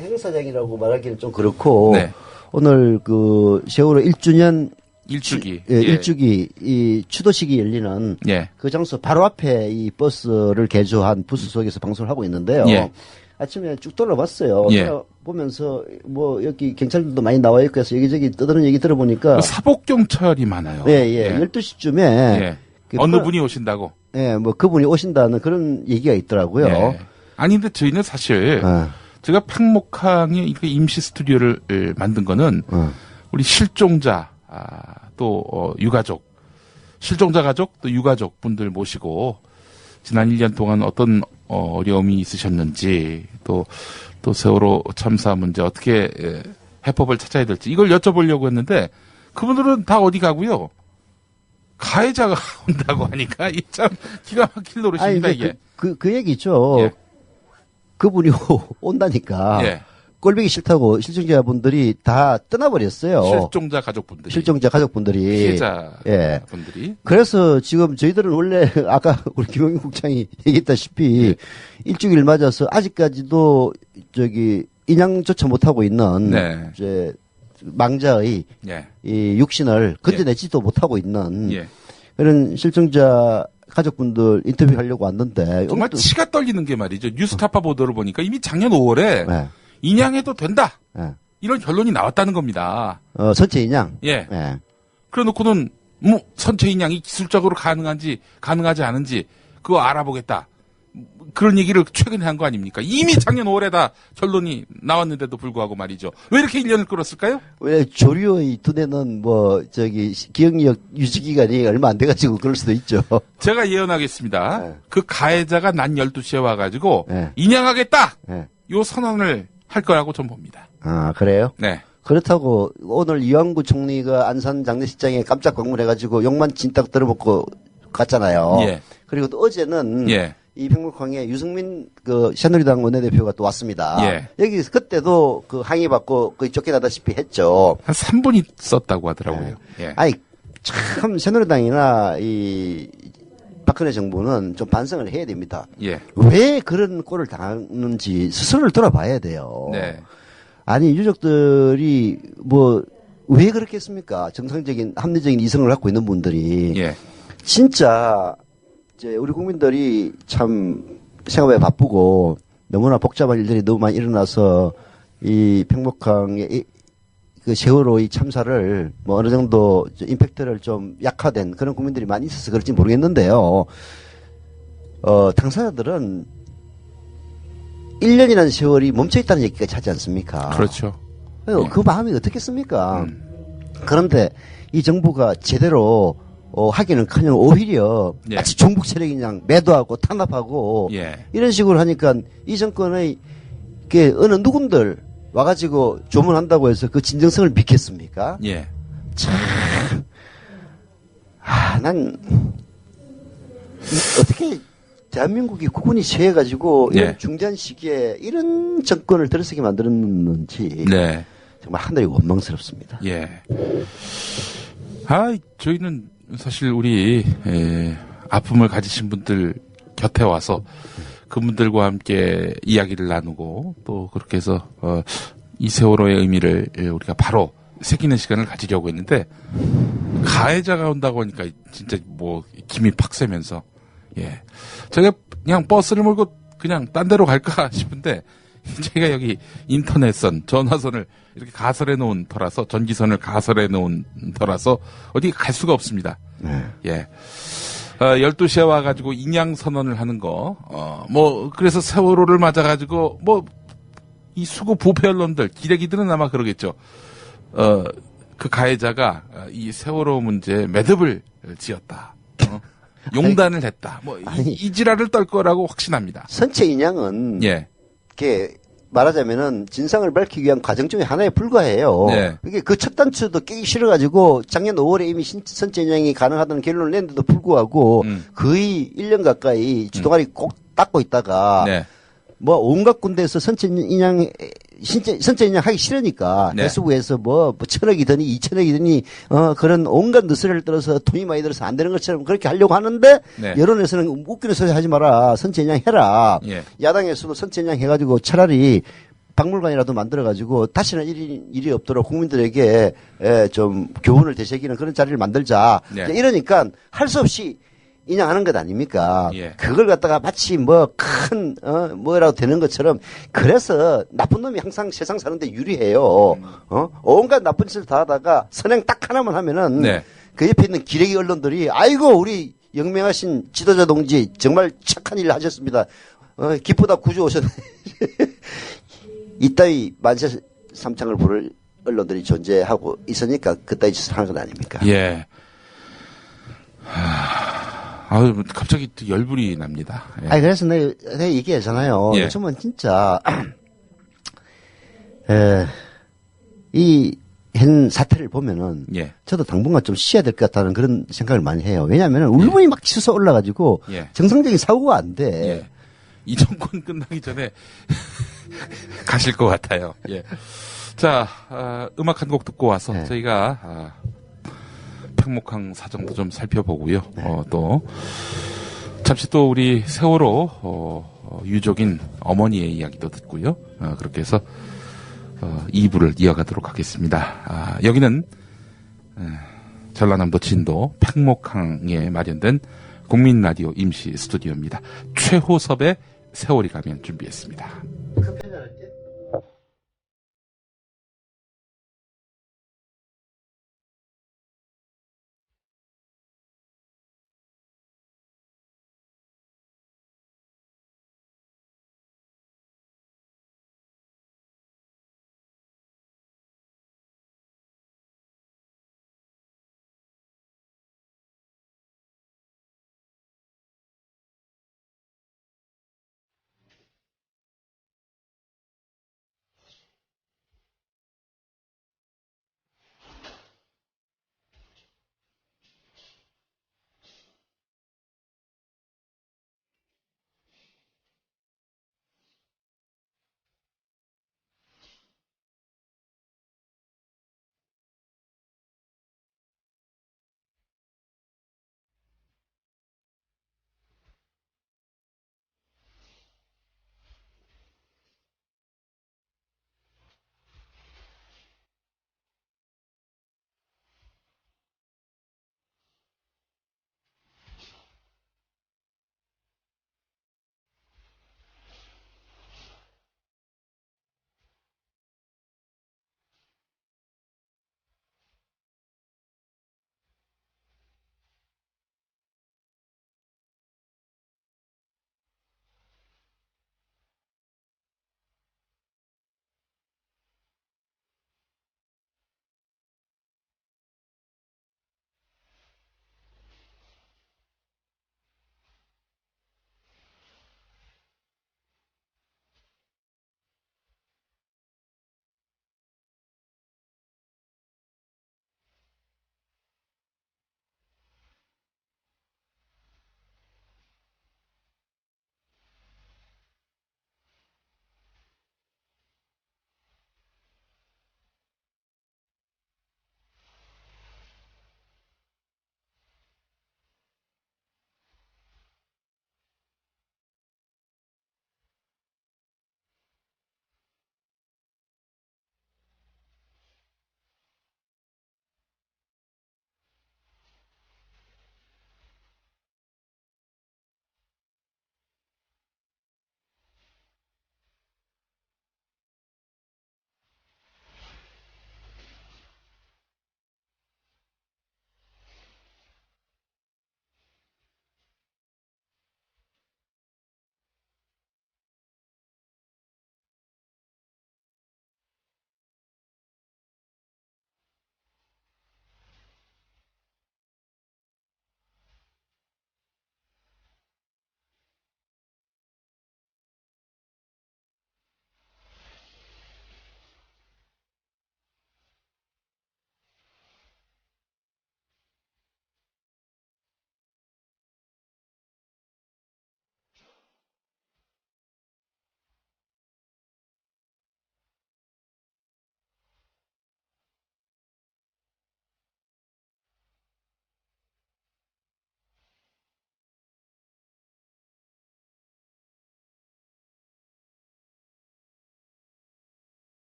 행사장이라고 말하기는 좀 그렇고 네. 오늘 그 세월호 1주년 일주기. 예, 일주기 이 추도식이 열리는 예. 그 장소 바로 앞에 이 버스를 개조한 부스 속에서 방송을 하고 있는데요. 예. 아침에 쭉 돌아봤어요. 예. 보면서 뭐 여기 경찰들도 많이 나와 있고 해서 여기저기 떠드는 얘기 들어보니까 사복 경찰이 많아요. 예, 예. 12시쯤에 예. 그 어느 분이 오신다고? 예, 뭐 그분이 오신다는 그런 얘기가 있더라고요. 예. 아니 근데 저희는 사실 제가 팽목항에 이렇게 임시 스튜디오를 만든 거는 우리 실종자 또 유가족 실종자 가족 또 유가족 분들 모시고 지난 1년 동안 어떤 어려움이 있으셨는지 또 세월호 참사 문제 어떻게 해법을 찾아야 될지 이걸 여쭤보려고 했는데 그분들은 다 어디 가고요. 가해자가 온다고 하니까 이 참 기가 막힐 노릇입니다. 아니, 이게. 그 얘기죠. 예. 그분이 온다니까. 예. 꼴보기 싫다고 실종자분들이 다 떠나버렸어요. 실종자 가족분들이. 실종자 가족분들이. 피해자분들이. 예. 그래서 지금 저희들은 원래 아까 우리 김용인 국장이 얘기했다시피 예. 일주기를 맞아서 아직까지도 저기 인양조차 못하고 있는 네. 이제 망자의 예. 이 육신을 건져내지도 못하고 있는 예. 그런 실종자 가족분들 인터뷰하려고 왔는데 정말 치가 떨리는 게 말이죠. 뉴스타파 보도를 보니까 이미 작년 5월에 네. 인양해도 된다. 네. 이런 결론이 나왔다는 겁니다. 선체 인양. 예. 네. 그래 놓고는 뭐 선체 인양이 기술적으로 가능하지 않은지 그거 알아보겠다. 그런 얘기를 최근에 한 거 아닙니까? 이미 작년 5월에 다 결론이 나왔는데도 불구하고 말이죠. 왜 이렇게 1년을 끌었을까요? 왜 조류의 두뇌는 뭐 저기 기억력 유지 기간이 얼마 안 돼가지고 그럴 수도 있죠. 제가 예언하겠습니다. 네. 그 가해자가 낮 12시에 와가지고 네. 인양하겠다. 네. 요 선언을 할 거라고 좀 봅니다. 아 그래요? 네. 그렇다고 오늘 이완구 총리가 안산 장례식장에 깜짝 방문해가지고 욕만 진딱 들어먹고 갔잖아요. 예. 그리고 또 어제는 예. 이 팽목항에 유승민 그 새누리당 원내대표가 또 왔습니다. 예. 여기서 그때도 그 항의받고 거의 쫓겨나다시피 했죠. 한 3분 있었다고 하더라고요. 예. 아니 참 새누리당이나 이 박근혜 정부는 좀 반성을 해야 됩니다. 예. 왜 그런 꼴을 당하는지 스스로를 돌아봐야 돼요. 네. 아니 유족들이 뭐 왜 그렇겠습니까? 정상적인 합리적인 이성을 갖고 있는 분들이 예. 진짜 이제 우리 국민들이 참 생활에 바쁘고 너무나 복잡한 일들이 너무 많이 일어나서 이 팽목항의 그 세월호의 참사를 뭐 어느 정도 임팩트를 좀 약화된 그런 국민들이 많이 있어서 그럴지 모르겠는데요. 당사자들은 1년이라는 세월이 멈춰있다는 얘기까지 하지 않습니까? 그렇죠. 그 마음이 어떻겠습니까? 그런데 이 정부가 제대로 하기는커녕 오히려 예. 마치 종북 세력이 그냥 매도하고 탄압하고 예. 이런 식으로 하니까 이 정권의 어느 누군들 와가지고 조문한다고 해서 그 진정성을 믿겠습니까? 예. 참, 난 어떻게 대한민국이 국군이 취해가지고 예. 이런 중대한 시기에 이런 정권을 들어서게 만들었는지 네. 정말 하늘이 원망스럽습니다. 예. 저희는 사실 우리 아픔을 가지신 분들 곁에 와서 그분들과 함께 이야기를 나누고 또 그렇게 해서 이 세월호의 의미를 우리가 바로 새기는 시간을 가지려고 했는데 가해자가 온다고 하니까 진짜 뭐 김이 팍 새면서 예. 제가 그냥 버스를 몰고 그냥 딴 데로 갈까 싶은데 제가 여기 인터넷선, 전화선을 이렇게 가설해 놓은 터라서 전기선을 가설해 놓은 터라서 어디 갈 수가 없습니다. 예. 12시에 와가지고 인양선언을 하는 거, 그래서 세월호를 맞아가지고, 이 수구 부패 언론들, 기레기들은 아마 그러겠죠. 그 가해자가 이 세월호 문제에 매듭을 지었다. 용단을 했다. 이 지랄을 떨 거라고 확신합니다. 선체 인양은, 예. 이렇게 말하자면은 진상을 밝히기 위한 과정 중에 하나에 불과해요. 네. 이게 그 첫 단추도 깨기 싫어가지고 작년 5월에 이미 선체 인양이 가능하다는 결론을 냈는데도 불구하고 거의 1년 가까이 주동아리 꼭 닦고 있다가 네. 온갖 군데에서 선체 인양 하기 싫으니까 네. 해수부에서 1,000억이 드니 2,000억이 드니 그런 온갖 느스를 들어서 돈이 많이 들어서 안 되는 것처럼 그렇게 하려고 하는데 네. 여론에서는 웃기는 소리 하지 마라. 선체 인양 해라. 예. 야당에서도 선체 인양 해가지고 차라리 박물관이라도 만들어가지고 다시는 일이 없도록 국민들에게 좀 교훈을 되새기는 그런 자리를 만들자. 네. 이러니까 할 수 없이 인양하는 것 아닙니까? 예. 그걸 갖다가 마치 뭐라도 되는 것처럼 그래서 나쁜 놈이 항상 세상 사는데 유리해요. 온갖 나쁜 짓을 다 하다가 선행 딱 하나만 하면은 네. 그 옆에 있는 기레기 언론들이 아이고 우리 영명하신 지도자 동지 정말 착한 일을 하셨습니다. 기쁘다 구주 오셨네. 이따위 만세 삼창을 부를 언론들이 존재하고 있으니까 그따위 짓을 하는 것 아닙니까? 예. 갑자기 또 열불이 납니다. 예. 그래서 내가 얘기하잖아요. 예. 요즘은 진짜, 이 현 사태를 보면은, 예. 저도 당분간 좀 쉬어야 될 것 같다는 그런 생각을 많이 해요. 왜냐하면 울분이 막 치솟아 올라가지고, 예. 정상적인 사고가 안 돼. 예. 이 정권 끝나기 전에 가실 것 같아요. 예. 자, 음악 한 곡 듣고 와서 저희가, 팽목항 사정도 좀 살펴보고요. 또 잠시 또 우리 세월호 유족인 어머니의 이야기도 듣고요. 그렇게 해서 2부를 이어가도록 하겠습니다. 여기는 전라남도 진도 팽목항에 마련된 국민라디오 임시 스튜디오입니다. 최호섭의 세월이 가면 준비했습니다.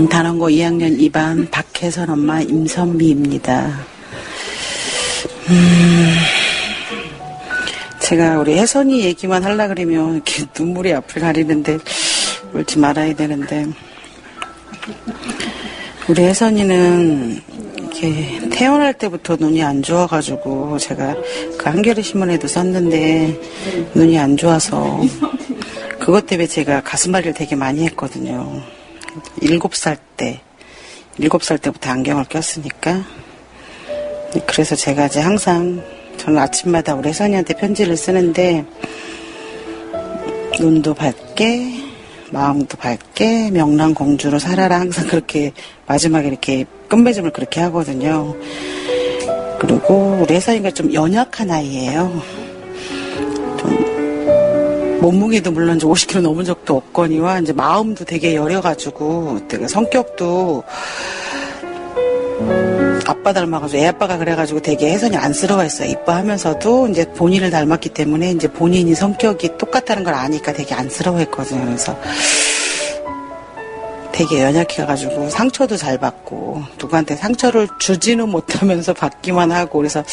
단원고 2학년 2반 박혜선 엄마 임선미입니다. 제가 우리 혜선이 얘기만 하려고 그러면 이렇게 눈물이 앞을 가리는데 울지 말아야 되는데, 우리 혜선이는 이렇게 태어날 때부터 눈이 안 좋아가지고 제가 그 한겨레 신문에도 썼는데 눈이 안 좋아서 그것 때문에 제가 가슴앓이를 되게 많이 했거든요. 7살 때부터 안경을 꼈으니까. 그래서 제가 이제 항상 저는 아침마다 우리 혜선이한테 편지를 쓰는데, 눈도 밝게 마음도 밝게 명랑공주로 살아라, 항상 그렇게 마지막에 이렇게 끝맺음을 그렇게 하거든요. 그리고 우리 혜선이가 좀 연약한 아이예요. 좀 몸무게도 물론 이제 50kg 넘은 적도 없거니와 이제 마음도 되게 여려가지고 되게 성격도 아빠 닮아가지고 애 아빠가 그래가지고 되게 혜선이 안쓰러워했어요. 이뻐하면서도 이제 본인을 닮았기 때문에 이제 본인이 성격이 똑같다는 걸 아니까 되게 안쓰러워했거든요. 그래서 되게 연약해가지고 상처도 잘 받고 누구한테 상처를 주지는 못하면서 받기만 하고, 그래서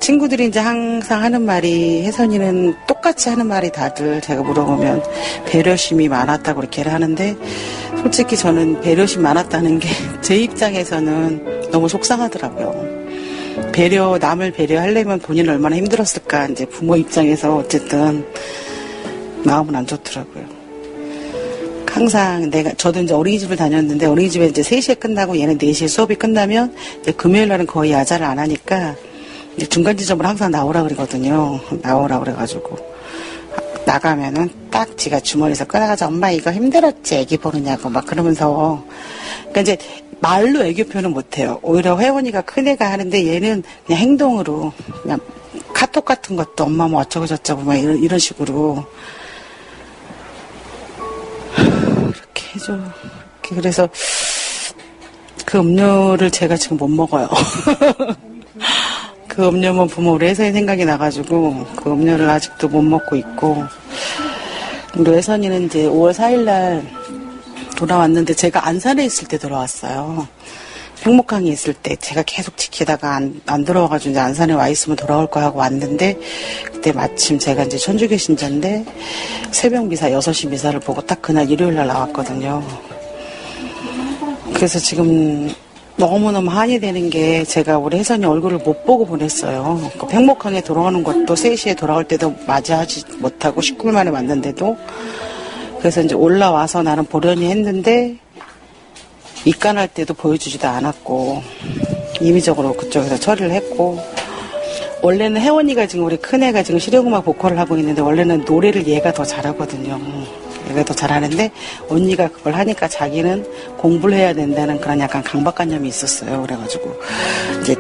친구들이 이제 항상 하는 말이, 혜선이는 똑같이 하는 말이 다들 제가 물어보면 배려심이 많았다고 이렇게 하는데, 솔직히 저는 배려심 많았다는 게 제 입장에서는 너무 속상하더라고요. 남을 배려하려면 본인은 얼마나 힘들었을까, 이제 부모 입장에서 어쨌든 마음은 안 좋더라고요. 항상 저도 이제 어린이집을 다녔는데, 어린이집에 이제 3시에 끝나고 얘는 4시에 수업이 끝나면 이제 금요일 날은 거의 야자를 안 하니까 이제 중간 지점으로 항상 나오라 그러거든요. 나오라 그래가지고 나가면은 딱 지가 주머니에서 꺼내가지고 엄마 이거 힘들었지 애기 보느냐고 막 그러면서, 그러니까 이제 말로 애교 표현은 못해요. 오히려 혜원이가 큰애가 하는데 얘는 그냥 행동으로, 그냥 카톡 같은 것도 엄마 뭐 어쩌고 저쩌고 막 이런 식으로 이렇게 해줘. 그래서 그 음료를 제가 지금 못 먹어요. 그 음료만 보면 우리 혜선이 생각이 나가지고 그 음료를 아직도 못 먹고 있고, 우리 혜선이는 이제 5월 4일날 돌아왔는데 제가 안산에 있을 때 돌아왔어요. 행복항에 있을 때 제가 계속 지키다가 안 돌아와가지고 이제 안산에 와 있으면 돌아올 거 하고 왔는데, 그때 마침 제가 이제 천주교 신자인데 새벽 미사 6시 미사를 보고 딱 그날 일요일날 나왔거든요. 그래서 지금 너무너무 한이 되는 게, 제가 우리 혜선이 얼굴을 못 보고 보냈어요. 그 행복항에 돌아오는 것도 3시에 돌아올 때도 맞이하지 못하고 19일 만에 왔는데도. 그래서 이제 올라와서 나는 보려니 했는데 입간할 때도 보여주지도 않았고 임의적으로 그쪽에서 처리를 했고, 원래는 혜원이가 지금 우리 큰애가 지금 실용음악 보컬을 하고 있는데 원래는 노래를 얘가 더 잘하거든요. 얘가 더 잘하는데 언니가 그걸 하니까 자기는 공부를 해야 된다는 그런 약간 강박관념이 있었어요. 그래가지고 이제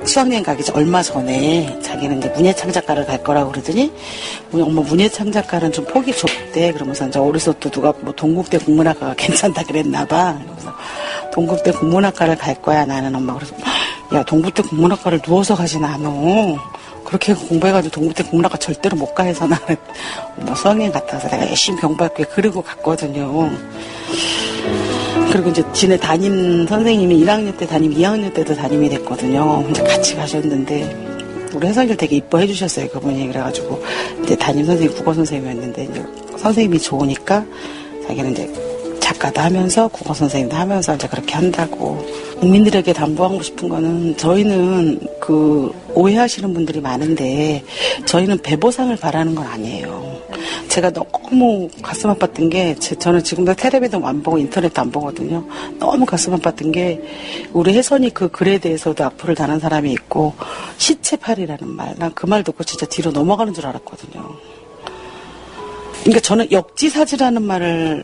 수학여행 가기 얼마 전에 자기는 이제 문예창작과를 갈 거라고 그러더니, 엄마 문예창작과는 좀 폭이 좁대. 그러면서 이제 어디서 또 누가 뭐 동국대 국문학과가 괜찮다 그랬나 봐. 그래서 동국대 국문학과를 갈 거야 나는. 엄마 그래서 야 동국대 국문학과를 누워서 가지 나노. 그렇게 공부해가지고 동국대 국문학과 절대로 못 가 해서 나는 뭐 수학여행 갔다 와서 내가 열심히 공부할게 그러고 갔거든요. 그리고 이제 지네 담임 선생님이 1학년 때 담임, 2학년 때도 담임이 됐거든요. 이제 같이 가셨는데 우리 혜선이를 되게 이뻐해 주셨어요, 그분이. 그래가지고 이제 담임 선생님 국어 선생님이었는데 이제 선생님이 좋으니까 자기는 이제 작가도 하면서 국어 선생님도 하면서 이제 그렇게 한다고. 국민들에게 당부하고 싶은 거는, 저희는 그 오해하시는 분들이 많은데 저희는 배보상을 바라는 건 아니에요. 제가 너무 가슴 아팠던 게, 저는 지금도 텔레비도 안 보고 인터넷도 안 보거든요. 너무 가슴 아팠던 게, 우리 혜선이 그 글에 대해서도 악플을 다는 사람이 있고, 시체팔이라는 말, 난 그 말 듣고 진짜 뒤로 넘어가는 줄 알았거든요. 그러니까 저는 역지사지라는 말을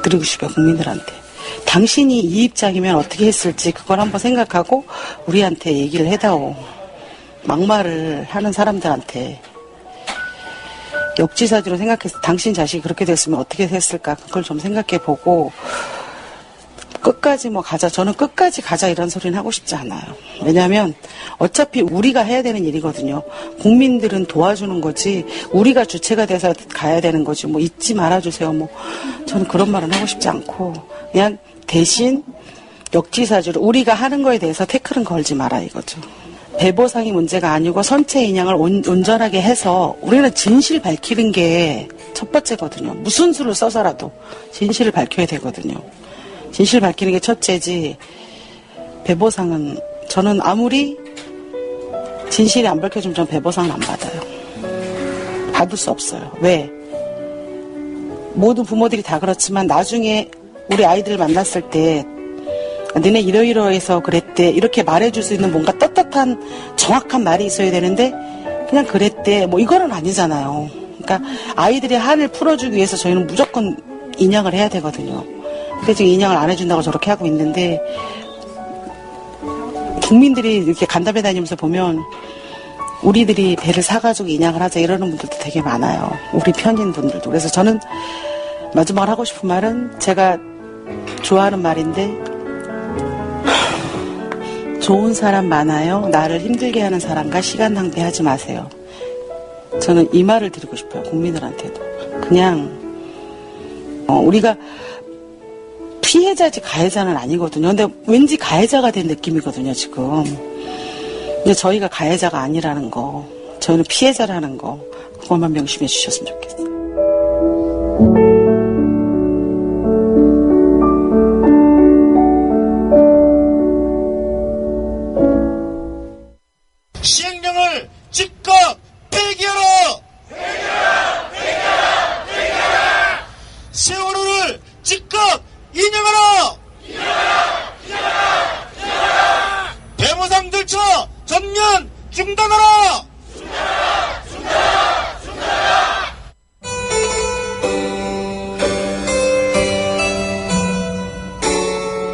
드리고 싶어요, 국민들한테. 당신이 이 입장이면 어떻게 했을지 그걸 한번 생각하고 우리한테 얘기를 해다오. 막말을 하는 사람들한테 역지사지로 생각해서 당신 자식이 그렇게 됐으면 어떻게 했을까, 그걸 좀 생각해보고 끝까지 뭐 가자. 저는 끝까지 가자 이런 소리는 하고 싶지 않아요. 왜냐하면 어차피 우리가 해야 되는 일이거든요. 국민들은 도와주는 거지 우리가 주체가 돼서 가야 되는 거지. 뭐 잊지 말아주세요. 뭐 저는 그런 말은 하고 싶지 않고 그냥 대신 역지사지로 우리가 하는 거에 대해서 태클은 걸지 마라 이거죠. 배보상이 문제가 아니고 선체 인양을 온전하게 해서 우리는 진실 밝히는 게 첫 번째거든요. 무슨 수를 써서라도 진실을 밝혀야 되거든요. 진실 밝히는 게 첫째지 배보상은 저는 아무리 진실이 안 밝혀지면 전 배보상은 안 받아요. 받을 수 없어요. 왜? 모든 부모들이 다 그렇지만 나중에 우리 아이들을 만났을 때 너네 이러이러해서 그랬대 이렇게 말해줄 수 있는 뭔가 떳떳한 정확한 말이 있어야 되는데 그냥 그랬대 뭐 이거는 아니잖아요. 그러니까 아이들의 한을 풀어주기 위해서 저희는 무조건 인양을 해야 되거든요. 근데 지금 인양을 안 해준다고 저렇게 하고 있는데 국민들이 이렇게 간담회 다니면서 보면 우리들이 배를 사가지고 인양을 하자 이러는 분들도 되게 많아요. 우리 편인 분들도. 그래서 저는 마지막으로 하고 싶은 말은 제가 좋아하는 말인데 좋은 사람 많아요. 나를 힘들게 하는 사람과 시간 낭비하지 마세요. 저는 이 말을 드리고 싶어요. 국민들한테도. 그냥 우리가 피해자지 가해자는 아니거든요. 근데 왠지 가해자가 된 느낌이거든요, 지금. 근데 저희가 가해자가 아니라는 거, 저희는 피해자라는 거, 그것만 명심해 주셨으면 좋겠어요. 시행령을 즉각 폐기하라! 세월호를 즉각 인양하라! 배보상 절차 전면 중단하라!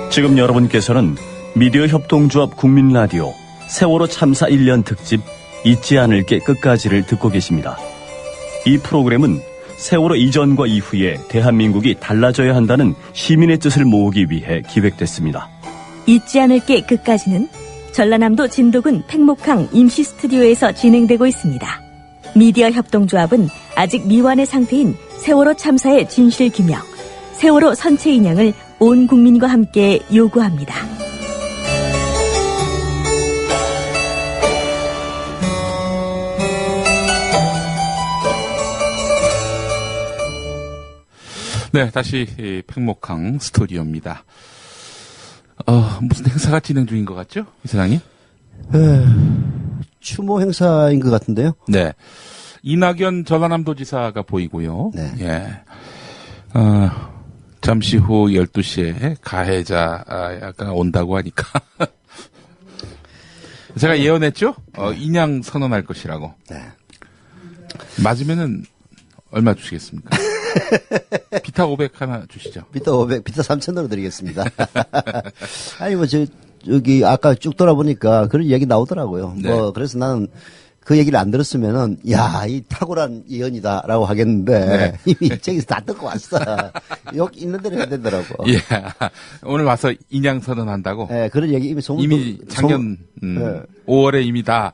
지금 여러분께서는 미디어 협동조합 국민라디오 세월호 참사 1년 특집 잊지 않을 게 끝까지를 듣고 계십니다. 이 프로그램은 세월호 이전과 이후에 대한민국이 달라져야 한다는 시민의 뜻을 모으기 위해 기획됐습니다. 잊지 않을 게 끝까지는 전라남도 진도군 팽목항 임시 스튜디오에서 진행되고 있습니다. 미디어 협동조합은 아직 미완의 상태인 세월호 참사의 진실 규명, 세월호 선체 인양을 온 국민과 함께 요구합니다. 네, 다시 팽목항 스튜디오입니다. 무슨 행사가 진행 중인 것 같죠? 이사장님? 추모 행사인 것 같은데요. 네. 이낙연 전라남도지사가 보이고요. 네. 예. 잠시 후 12시에 가해자가 온다고 하니까. 제가 예언했죠? 인양 선언할 것이라고. 네. 맞으면은 얼마 주시겠습니까? 비타 500 하나 주시죠. 비타 500, 비타 3,000으로 드리겠습니다. 아니, 여기, 아까 쭉 돌아보니까 그런 얘기 나오더라고요. 네. 그래서 나는 그 얘기를 안 들었으면은, 야, 이 탁월한 예언이다라고 하겠는데, 네. 이미 저기서 다 듣고 왔어. 욕 있는 대로 해야 되더라고. 예. 오늘 와서 인양 선언한다고? 예, 그런 얘기 이미 작년, 5월에 이미 다,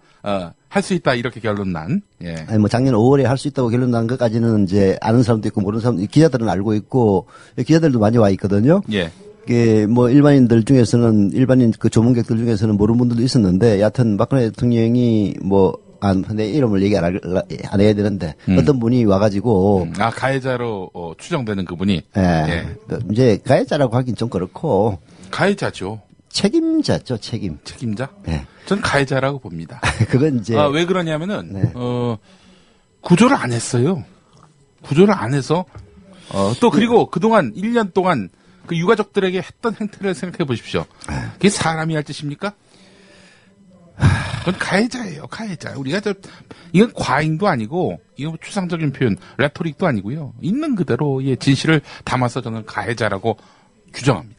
할 수 있다, 이렇게 결론 난. 예. 아니, 작년 5월에 할 수 있다고 결론 난 것까지는 이제 아는 사람도 있고 모르는 사람도, 기자들은 알고 있고, 기자들도 많이 와 있거든요. 예. 이게 일반인들 중에서는, 일반인 그 조문객들 중에서는 모르는 분들도 있었는데, 여하튼 박근혜 대통령이 내 이름을 얘기 안 해야 되는데, 어떤 분이 와가지고. 가해자로, 추정되는 그분이. 예. 예. 이제 가해자라고 하긴 좀 그렇고. 가해자죠. 책임자죠, 책임. 책임자? 네. 전 가해자라고 봅니다. 그건 이제. 왜 그러냐면은, 네. 구조를 안 했어요. 구조를 안 해서, 또 그리고 그동안 1년 동안 그 유가족들에게 했던 행태를 생각해 보십시오. 그게 사람이 할 짓입니까? 그건 가해자예요, 가해자. 우리가 이건 과잉도 아니고, 이건 추상적인 표현, 레토릭도 아니고요. 있는 그대로의 진실을 담아서 저는 가해자라고 규정합니다.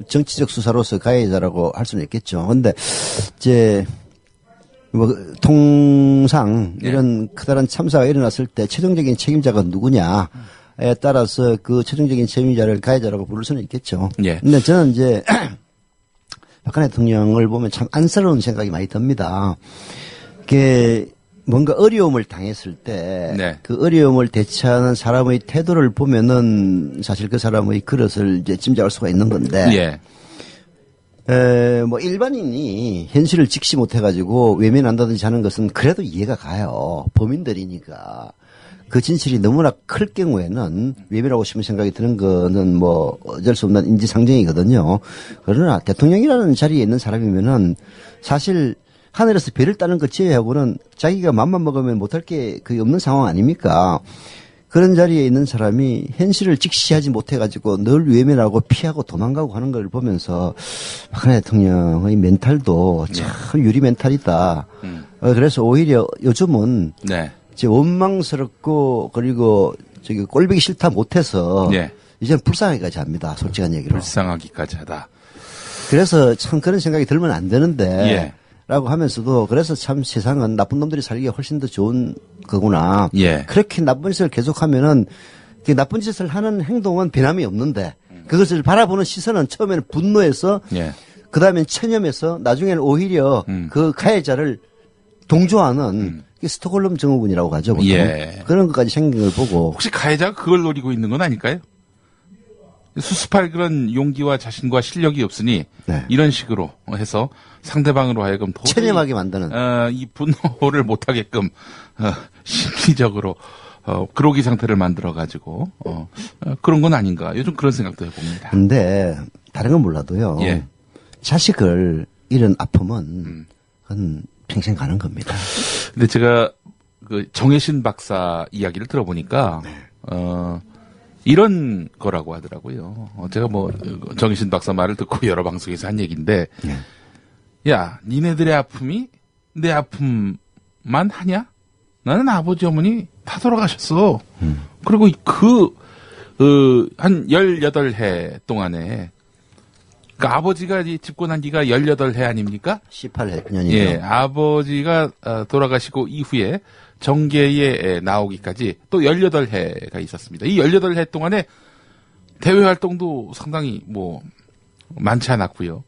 정치적 수사로서 가해자라고 할 수는 있겠죠. 근데, 통상 이런 커다란 참사가 일어났을 때 최종적인 책임자가 누구냐. 따라서 그 최종적인 채무자를 가해자라고 부를 수는 있겠죠. 예. 근데 저는 이제 박근혜 대통령을 보면 참 안쓰러운 생각이 많이 듭니다. 이게 뭔가 어려움을 당했을 때 네. 그 어려움을 대처하는 사람의 태도를 보면은 사실 그 사람의 그릇을 이제 짐작할 수가 있는 건데. 예. 뭐 일반인이 현실을 직시 못해가지고 외면한다든지 하는 것은 그래도 이해가 가요. 범인들이니까. 그 진실이 너무나 클 경우에는 외면하고 싶은 생각이 드는 거는 뭐 어쩔 수 없는 인지상정이거든요. 그러나 대통령이라는 자리에 있는 사람이면은 사실 하늘에서 별을 따는 것 제외하고는 자기가 맘만 먹으면 못할 게 거의 없는 상황 아닙니까? 그런 자리에 있는 사람이 현실을 직시하지 못해가지고 늘 외면하고 피하고 도망가고 하는 걸 보면서 박근혜 대통령의 멘탈도 참 유리 멘탈이다. 그래서 오히려 요즘은 네. 이제 원망스럽고 그리고 저기 꼴보기 싫다 못해서 예. 이제는 불쌍하기까지 합니다. 솔직한 얘기로. 불쌍하기까지 하다. 그래서 참 그런 생각이 들면 안 되는데 예. 라고 하면서도 그래서 참 세상은 나쁜 놈들이 살기가 훨씬 더 좋은 거구나. 예. 그렇게 나쁜 짓을 계속하면은 그 나쁜 짓을 하는 행동은 변함이 없는데 그것을 바라보는 시선은 처음에는 분노해서 예. 그다음엔 체념해서 나중에는 오히려 그 가해자를 동조하는 이게 스톡홀름 증후군이라고 하죠. 보통. 예. 그런 것까지 생긴 걸 보고 혹시 가해자가 그걸 노리고 있는 건 아닐까요? 수습할 그런 용기와 자신과 실력이 없으니 네. 이런 식으로 해서 상대방으로 하여금 도저히 체념하게 만드는 이 분노를 못하게끔 심리적으로 그로기 상태를 만들어 가지고 그런 건 아닌가 요즘 그런 생각도 해봅니다. 근데 다른 건 몰라도요. 예. 자식을 잃은 아픔은 그건 평생 가는 겁니다. 근데 제가 그 정혜신 박사 이야기를 들어보니까 이런 거라고 하더라고요. 제가 뭐 정혜신 박사 말을 듣고 여러 방송에서 한 얘기인데, 야, 니네들의 아픔이 내 아픔만 하냐? 나는 아버지 어머니 다 돌아가셨어. 그리고 한 18해 동안에 그러니까 아버지가 집고 난 지가 18해 아닙니까? 18년이죠. 예, 아버지가 돌아가시고 이후에 정계에 나오기까지 또 18해가 있었습니다. 이 18해 동안에 대외 활동도 상당히 뭐 많지 않았고요.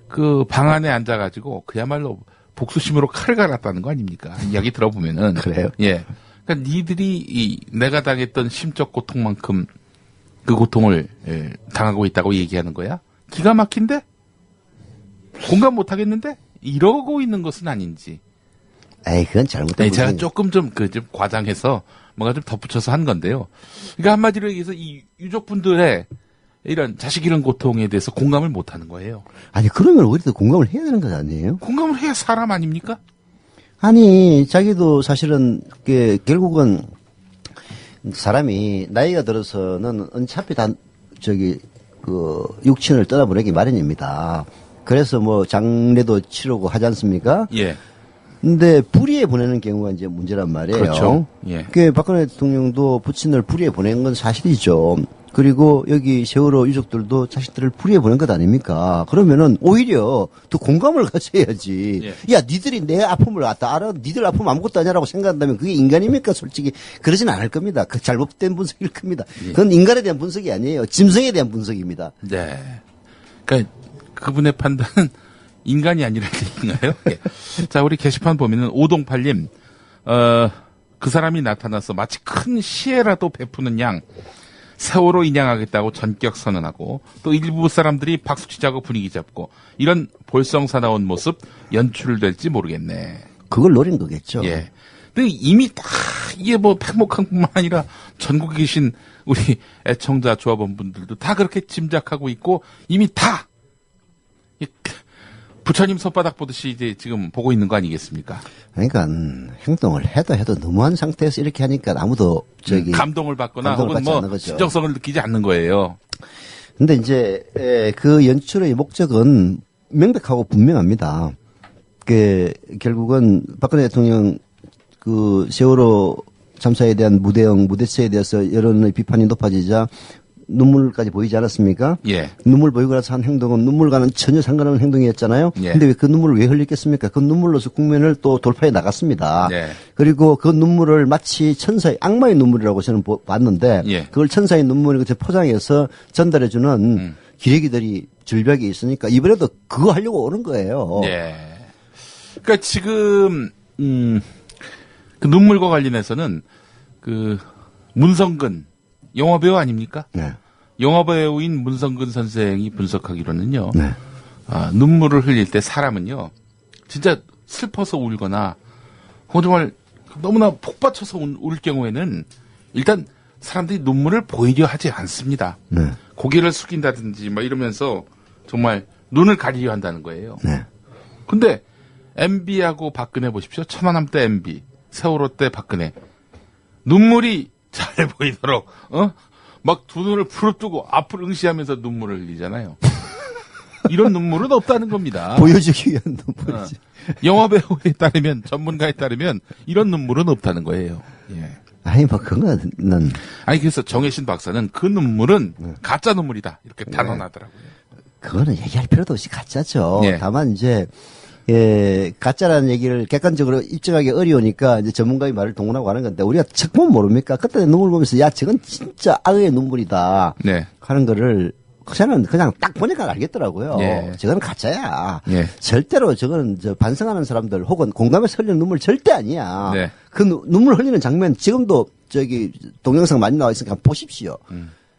그 방 안에 앉아가지고 그야말로 복수심으로 칼을 갈았다는 거 아닙니까? 이야기 들어보면은. 그래요? 예. 그러니까 니들이 내가 당했던 심적 고통만큼 그 고통을 당하고 있다고 얘기하는 거야? 기가 막힌데? 공감 못 하겠는데? 이러고 있는 것은 아닌지. 에이, 그건 잘못된 제가 조금 좀 과장해서 뭔가 좀 덧붙여서 한 건데요. 그러니까 한마디로 얘기해서 이 유족분들의 이런 자식 잃은 고통에 대해서 공감을 못 하는 거예요. 아니, 그러면 오히려 더 공감을 해야 되는 것 아니에요? 공감을 해야 사람 아닙니까? 아니, 자기도 사실은, 결국은, 사람이 나이가 들어서는 어차피 육친을 떠나보내기 마련입니다. 그래서 뭐, 장례도 치르고 하지 않습니까? 예. 근데, 불의에 보내는 경우가 이제 문제란 말이에요. 그렇죠. 예. 박근혜 대통령도 부친을 불의에 보낸 건 사실이죠. 그리고 여기 세월호 유족들도 자식들을 불의에 보낸 것 아닙니까? 그러면은 오히려 더 공감을 가져야지. 예. 야, 니들이 내 아픔을 다 알아? 니들 아픔 아무것도 아니라고 생각한다면 그게 인간입니까? 솔직히 그러진 않을 겁니다. 그 잘못된 분석일 겁니다. 그건 인간에 대한 분석이 아니에요. 짐승에 대한 분석입니다. 네. 그러니까 그분의 판단은 인간이 아니라는 얘기인가요? 예. 자, 우리 게시판 보면은 오동팔님, 그 사람이 나타나서 마치 큰 시혜라도 베푸는 양 세월호 인양하겠다고 전격 선언하고 또 일부 사람들이 박수치자고 분위기 잡고 이런 볼썽사나운 모습 연출될지 모르겠네. 그걸 노린 거겠죠. 예. 근데 이미 다 이게 뭐 팽목항뿐만 아니라 전국에 계신 우리 애청자 조합원분들도 다 그렇게 짐작하고 있고 이미 다 부처님 손바닥 보듯이 이제 지금 보고 있는 거 아니겠습니까? 그러니까 행동을 해도 너무한 상태에서 이렇게 하니까 아무도 감동을 받거나 혹은 뭐 진정성을 느끼지 않는 거예요. 근데 이제 그 연출의 목적은 명백하고 분명합니다. 결국은 박근혜 대통령 그 세월호 참사에 대한 무대체에 대해서 여론의 비판이 높아지자 눈물까지 보이지 않았습니까? 예. 눈물 보이고 나서 한 행동은 눈물과는 전혀 상관없는 행동이었잖아요. 예. 근데 왜 그 눈물을 왜 흘렸겠습니까? 그 눈물로서 국면을 또 돌파해 나갔습니다. 예. 그리고 그 눈물을 마치 천사의 악마의 눈물이라고 저는 봤는데 예. 그걸 천사의 눈물을 포장해서 전달해주는 기레기들이 절벽에 있으니까 이번에도 그거 하려고 오는 거예요. 예. 그러니까 지금 그 눈물과 관련해서는 그 문성근 영화배우 아닙니까? 네. 영화배우인 문성근 선생이 분석하기로는요. 네. 눈물을 흘릴 때 사람은요. 진짜 슬퍼서 울거나 혹은 정말 너무나 폭받쳐서 울 경우에는 일단 사람들이 눈물을 보이려 하지 않습니다. 네. 고개를 숙인다든지 막 이러면서 정말 눈을 가리려 한다는 거예요. 네. 근데 MB하고 박근혜 보십시오. 천안함 때 MB, 세월호 때 박근혜. 눈물이 잘 보이도록 막 두 눈을 부릅뜨고 앞을 응시하면서 눈물을 흘리잖아요. 이런 눈물은 없다는 겁니다. 보여주기 위한 눈물이지. 영화배우에 따르면 전문가에 따르면 이런 눈물은 없다는 거예요. 예. 아니 뭐 그거는 아니 그래서 정혜신 박사는 그 눈물은 가짜 눈물이다 이렇게 단언하더라고요. 그거는 얘기할 필요도 없이 가짜죠. 예. 다만 이제 가짜라는 얘기를 객관적으로 입증하기 어려우니까 이제 전문가의 말을 동원하고 하는 건데 우리가 책 보면 모릅니까? 그때 눈물 보면서 야 저건 진짜 악의 눈물이다 네. 하는 거를 저는 그냥 딱 보니까 알겠더라고요. 예. 저건 가짜야. 예. 절대로 저거는 반성하는 사람들 혹은 공감해서 흘리는 눈물 절대 아니야. 네. 그 눈물 흘리는 장면 지금도 저기 동영상 많이 나와 있으니까 보십시오.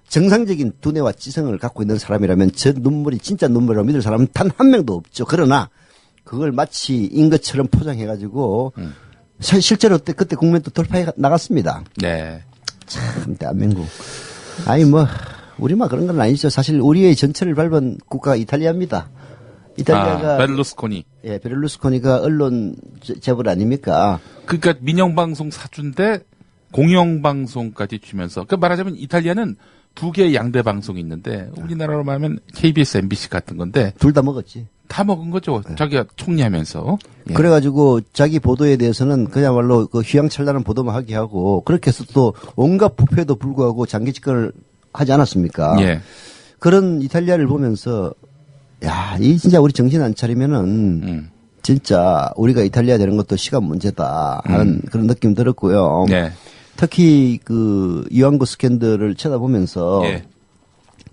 정상적인 두뇌와 지성을 갖고 있는 사람이라면 저 눈물이 진짜 눈물이라고 믿을 사람은 단 한 명도 없죠. 그러나 그걸 마치인 것처럼 포장해가지고 실제로 그때 국면도 돌파해 나갔습니다. 네. 참 대한민국. 아니 뭐 우리만 그런 건 아니죠. 사실 우리의 전체를 밟은 국가가 이탈리아입니다. 이탈리아가 베를루스코니. 예, 베를루스코니가 언론 재벌 아닙니까? 그러니까 민영방송 사주인데 공영방송까지 주면서 그러니까 말하자면 이탈리아는 두 개의 양대 방송이 있는데 우리나라로 말하면 KBS, MBC 같은 건데 둘 다 먹었지. 다 먹은 거죠. 자기가 총리하면서. 예. 그래가지고 자기 보도에 대해서는 그야말로 그 휘황찬란한 보도만 하게 하고 그렇게 해서 또 온갖 부패에도 불구하고 장기 집권을 하지 않았습니까? 예. 그런 이탈리아를 보면서 야, 이 진짜 우리 정신 안 차리면은 진짜 우리가 이탈리아 되는 것도 시간 문제다 하는 그런 느낌 들었고요. 네. 특히 그 이완구 스캔들을 쳐다보면서 예.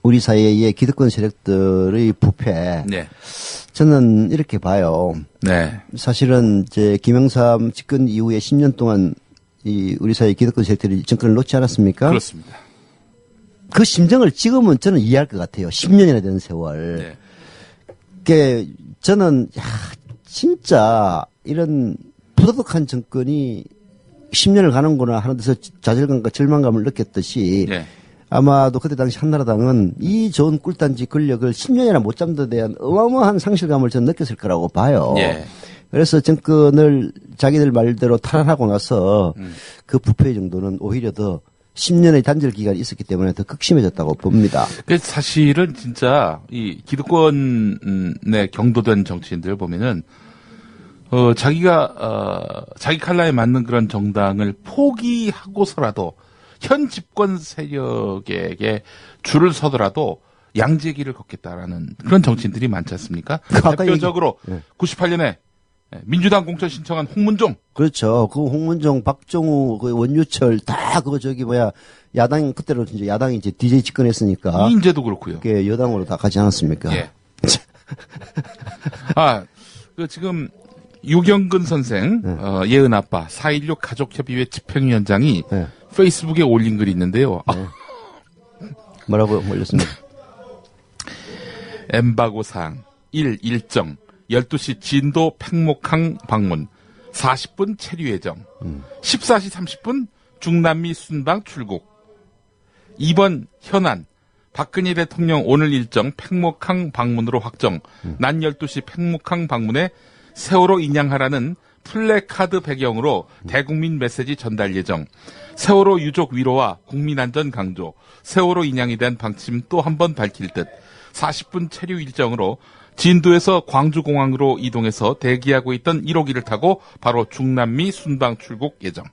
우리 사회의 기득권 세력들의 부패. 네. 저는 이렇게 봐요. 네. 사실은 이제 김영삼 집권 이후에 10년 동안 이 우리 사회 기득권 세력들이 정권을 놓지 않았습니까? 그렇습니다. 그 심정을 지금은 저는 이해할 것 같아요. 10년이나 된 세월. 네. 그게 저는 진짜 이런 부도덕한 정권이 10년을 가는구나 하는 데서 좌절감과 절망감을 느꼈듯이 네. 아마도 그때 당시 한나라당은 이 좋은 꿀단지 권력을 10년이나 못 잡는 데 대한 어마어마한 상실감을 저는 느꼈을 거라고 봐요. 예. 그래서 정권을 자기들 말대로 탈환하고 나서 그 부패 정도는 오히려 더 10년의 단절 기간이 있었기 때문에 더 극심해졌다고 봅니다. 사실은 진짜 이 기득권에 경도된 정치인들 보면은 자기가 자기 칼라에 맞는 그런 정당을 포기하고서라도 현 집권 세력에게 줄을 서더라도 양지의 길을 걷겠다라는 그런 정치인들이 많지 않습니까? 대표적으로 98년에 민주당 공천 신청한 홍문종. 그렇죠. 그 홍문종, 박정우, 그 원유철 다 그거 야당 그때로 이제 야당이 이제 DJ 집권했으니까. 이인재도 그렇고요. 그게 여당으로 다 가지 않았습니까? 예. 그 지금 유경근 선생, 예은 아빠 4.16 가족협의회 집행위원장이 페이스북에 올린 글이 있는데요. 뭐라고 올렸습니까? 엠바고 사항 1. 일정 12시 진도 팽목항 방문 40분 체류 예정 14시 30분 중남미 순방 출국 2번 현안 박근혜 대통령 오늘 일정 팽목항 방문으로 확정 낮 12시 팽목항 방문에 세월호 인양하라는 플래카드 배경으로 대국민 메시지 전달 예정 세월호 유족 위로와 국민안전 강조 세월호 인양에 대한 방침 또 한 번 밝힐 듯 40분 체류 일정으로 진도에서 광주공항으로 이동해서 대기하고 있던 1호기를 타고 바로 중남미 순방 출국 예정.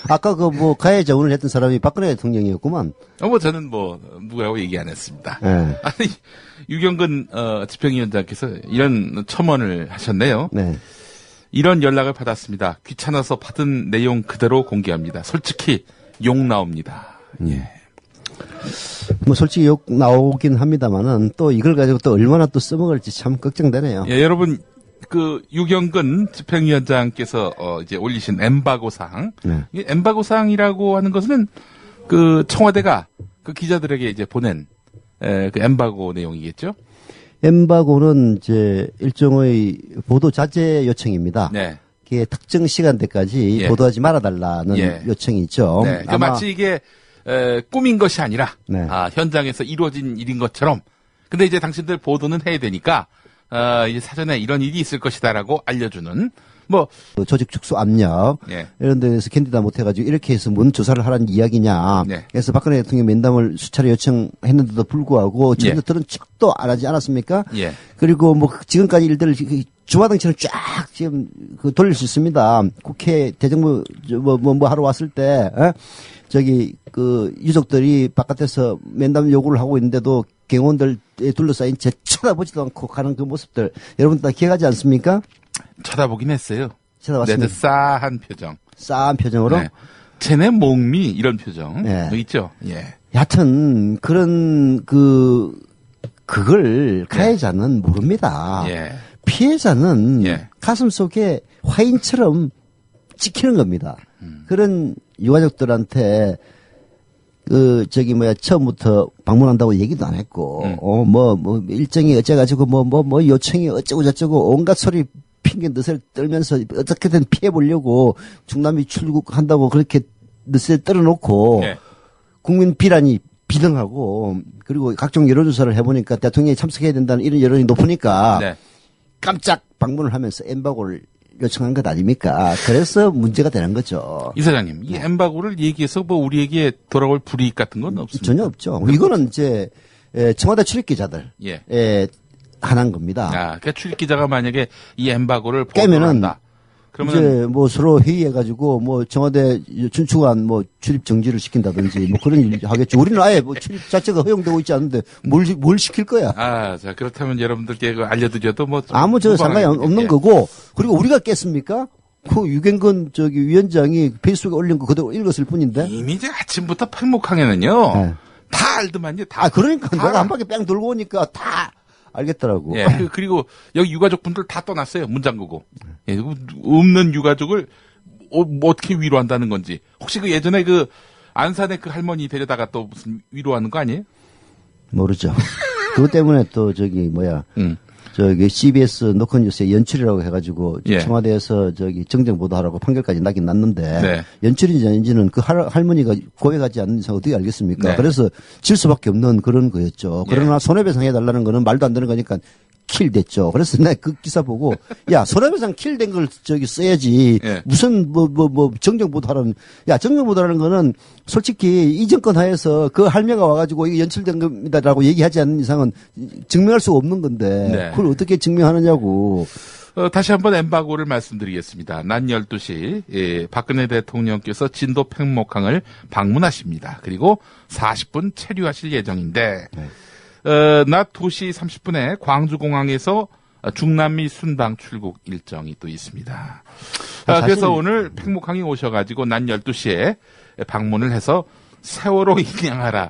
아까 그 뭐 가해 자문을 했던 사람이 박근혜 대통령이었구만. 뭐 저는 뭐 누구라고 얘기 안 했습니다. 네. 아니 유경근 집행위원장께서 이런 첨언을 하셨네요. 네. 이런 연락을 받았습니다. 귀찮아서 받은 내용 그대로 공개합니다. 솔직히 욕 나옵니다. 예. 뭐 솔직히 욕 나오긴 합니다만은 또 이걸 가지고 또 얼마나 또 써먹을지 참 걱정되네요. 예, 여러분 그 유경근 집행위원장께서 이제 올리신 엠바고 사항. 네. 이 엠바고 사항이라고 하는 것은 그 청와대가 그 기자들에게 이제 보낸 그 엠바고 내용이겠죠. 엠바고는 이제 일종의 보도 자제 요청입니다. 네. 이게 특정 시간대까지 예. 보도하지 말아달라는 예. 요청이 있죠. 네. 그러니까 마치 이게 꾸민 것이 아니라 네. 현장에서 이루어진 일인 것처럼. 근데 이제 당신들 보도는 해야 되니까 이제 사전에 이런 일이 있을 것이다라고 알려주는 뭐 조직 축소 압력 예. 이런 데서 견디다 못해가지고 이렇게 해서 뭔 조사를 하라는 이야기냐. 네. 그래서 박근혜 대통령 면담을 수차례 요청했는데도 불구하고 전혀 예. 들은 척도 안 하지 않았습니까? 예. 그리고 뭐 지금까지 일들을 주마등처럼 쫙 지금 돌릴 수 있습니다. 국회 대정부 뭐 하러 왔을 때 저기 그 유족들이 바깥에서 면담 요구를 하고 있는데도 경호원들에 둘러싸인 채 쳐다보지도 않고 가는 그 모습들 여러분 다 기억하지 않습니까? 쳐다보긴 했어요. 쳐다봤습니다. 네, 싸한 표정. 싸한 표정으로. 네. 쟤네 목미 이런 표정. 네. 있죠. 예. 여하튼 그런 그걸 가해자는 모릅니다. 예. 피해자는 예. 가슴 속에 화인처럼 찍히는 겁니다. 그런 유가족들한테 처음부터 방문한다고 얘기도 안 했고, 일정이 어째가지고, 요청이 어쩌고 온갖 소리 핑계 느새 떨면서 어떻게든 피해보려고 중남미 출국한다고 그렇게 느새 떨어놓고, 예. 국민 비난이 비등하고, 그리고 각종 여론조사를 해보니까 대통령이 참석해야 된다는 이런 여론이 높으니까, 네. 깜짝 방문을 하면서 엠바고를 요청한 것 아닙니까? 그래서 문제가 되는 거죠. 이사장님, 이 엠바고를 얘기해서 뭐 우리에게 돌아올 불이익 같은 건 없습니까? 전혀 없죠. 이거는 이제 청와대 출입 기자들 예. 하는 겁니다. 그러니까 출입 기자가 만약에 이 엠바고를 깨면은 한다. 그러면 이제 뭐 서로 회의해가지고 뭐 청와대 준축안 뭐 출입 정지를 시킨다든지 뭐 그런 일 하겠죠. 우리는 아예 뭐 출입 자체가 허용되고 있지 않은데 뭘 시킬 거야? 자 그렇다면 여러분들께 알려드려도 뭐 아무 저 상관이 없는 예. 거고 그리고 우리가 깼습니까? 그 유경근 위원장이 페이스북에 올린 거 그대로 읽었을 뿐인데. 이미 이제 아침부터 팔목항에는요. 네. 다 알더만요. 다. 그러니까 내가 한 바퀴 뺑 돌고 오니까 다 알겠더라고. 예. 그리고 여기 유가족분들 다 떠났어요. 문 잠그고. 예. 없는 유가족을 어떻게 위로한다는 건지. 혹시 그 예전에 그 안산에 그 할머니 데려다가 또 무슨 위로하는 거 아니에요? 모르죠. 그것 때문에 또 CBS 노컷뉴스에 연출이라고 해가지고 예. 청와대에서 정정 보도하라고 판결까지 나긴 났는데 네. 연출인지 아닌지는 그 할머니가 고백하지 않는 이상 어떻게 알겠습니까? 네. 그래서 질 수밖에 없는 그런 거였죠. 그러나 손해배상 해달라는 거는 말도 안 되는 거니까 킬 됐죠. 그래서 내가 그 기사 보고 야 손해배상 킬 된 걸 써야지 예. 무슨 정정 보도하라는 정정 보도라는 거는 솔직히 이 정권 하에서 그 할매가 와가지고 이게 연출된 겁니다라고 얘기하지 않는 이상은 증명할 수 없는 건데 네. 그걸 어떻게 증명하느냐고. 다시 한번 엠바고를 말씀드리겠습니다. 낮 12시 박근혜 대통령께서 진도 팽목항을 방문하십니다. 그리고 40분 체류하실 예정인데 낮 2시 30분에 광주공항에서 중남미 순방 출국 일정이 또 있습니다. 그래서 오늘 팽목항에 오셔가지고 낮 12시에 방문을 해서 세월호 인양하라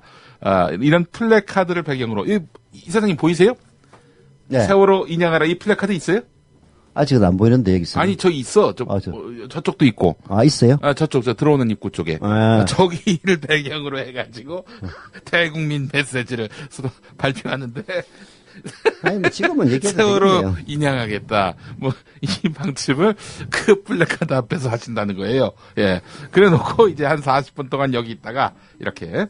이런 플래카드를 배경으로 이사장님 보이세요? 네. 세월호 인양하라 이 플래카드 있어요? 아직은 안 보이는데 여기 있어요. 아니 저 있어. 저쪽도 있고. 있어요? 저쪽 들어오는 입구 쪽에. 저기를 배경으로 해가지고 대국민 메시지를 서로 발표하는데. 아니 뭐 지금은 얘기해도 세월호 되겠네요. 인양하겠다. 뭐 이 방침을 그 플래카드 앞에서 하신다는 거예요. 예. 그래놓고 이제 한 40분 동안 여기 있다가 이렇게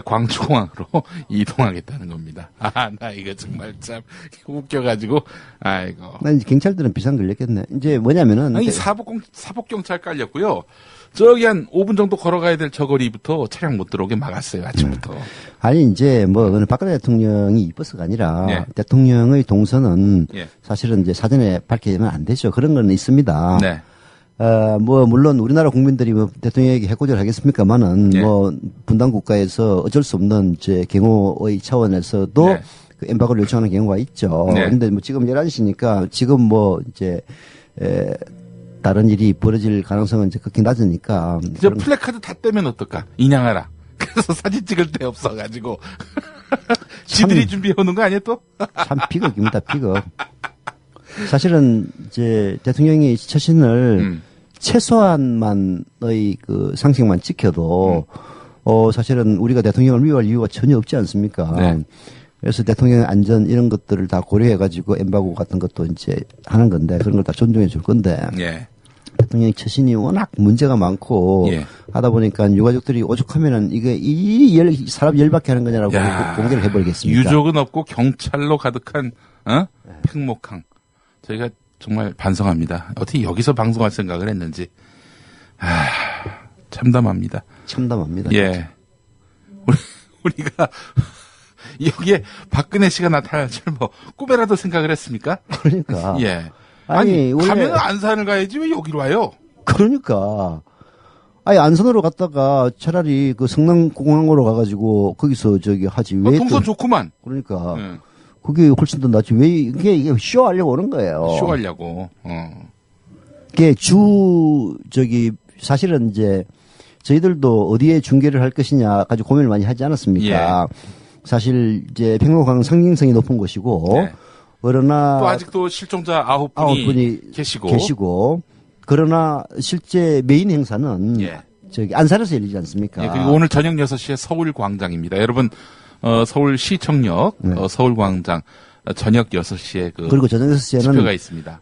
광주공항으로 이동하겠다는 겁니다. 나 이거 정말 참 웃겨가지고, 아이고. 난 이제 경찰들은 비상 걸렸겠네. 이제 뭐냐면은. 아니, 사복경찰 깔렸고요. 저기 한 5분 정도 걸어가야 될 저 거리부터 차량 못 들어오게 막았어요, 아침부터. 아니, 이제 박근혜 대통령이 이뻐서가 아니라 예. 대통령의 동선은 예. 사실은 이제 사전에 밝히면 안 되죠. 그런 건 있습니다. 네. 뭐 물론 우리나라 국민들이 뭐 대통령에게 해코지를 하겠습니까만은 뭐 분단 국가에서 어쩔 수 없는 이제 경호의 차원에서도 그 엠바고를 요청하는 경우가 있죠. 근데 뭐 지금 11시니까 지금 뭐 이제 다른 일이 벌어질 가능성은 이제 극히 낮으니까. 이제 플래카드 다 떼면 어떨까? 인양하라. 그래서 사진 찍을 데 없어가지고. 지들이 준비해오는 거 아니야 또? 참 비극입니다, 비극. 사실은 이제 대통령이 처신을 최소한만의 그 상식만 지켜도 사실은 우리가 대통령을 미워할 이유가 전혀 없지 않습니까? 그래서 대통령의 안전 이런 것들을 다 고려해가지고 엠바고 같은 것도 이제 하는 건데 그런 걸 다 존중해 줄 건데. 대통령의 처신이 워낙 문제가 많고 하다 보니까 유가족들이 오죽하면은 이게 사람 열받게 하는 거냐라고 공개를 해버리겠습니다. 유족은 없고 경찰로 가득한 팽목항. 저희가 정말 반성합니다. 어떻게 여기서 방송할 생각을 했는지. 참담합니다. 참담합니다. 예. 우리가 여기에 박근혜 씨가 나타날 줄 뭐 꿈에라도 생각을 했습니까? 그러니까. 예. 아니 원래 가면 안산을 가야지 왜 여기로 와요? 그러니까. 아니 안산으로 갔다가 차라리 그 성남공항으로 가가지고 거기서 저기 하지 왜? 동선 좋구만. 그러니까. 그게 훨씬 더 낫지. 왜 이게 쇼하려고 오는 거예요. 쇼하려고. 이게 저기 사실은 이제 저희들도 어디에 중계를 할 것이냐 가지고 고민을 많이 하지 않았습니까? 사실 이제 팽목항 상징성이 높은 곳이고. 그러나 또 아직도 실종자 9분이 계시고 그러나 실제 메인 행사는 저기 안산에서 열리지 않습니까? 그리고 오늘 저녁 6시에 서울광장입니다. 여러분 서울시청역 서울광장 저녁 6시에 그리고 저녁 6시에는 집회가 있습니다.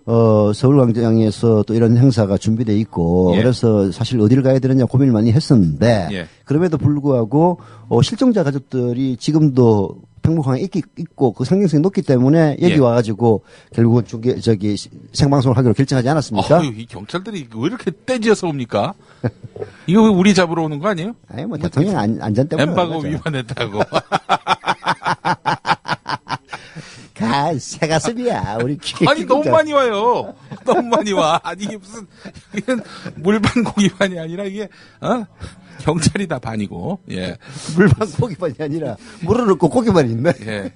서울광장에서 또 이런 행사가 준비돼 있고 그래서 사실 어디를 가야 되느냐 고민을 많이 했었는데 그럼에도 불구하고 실종자 가족들이 지금도 팽목항에 있고 그 상징성이 높기 때문에 여기 와가지고 결국은 생방송을 하기로 결정하지 않았습니까? 이 경찰들이 왜 이렇게 떼지어서 옵니까? 이거 우리 잡으러 오는 거 아니에요? 아니 뭐 대통령 안전 때문에 엠바고 위반했다고. 새가슴이야 우리 아니 너무 많이 와요. 너무 많이 와. 아니 이게 무슨 이건 물반고 위반이 아니라 이게 경찰이 다 반이고. 물반고 위반이 아니라 물을 넣고 고기만 있네.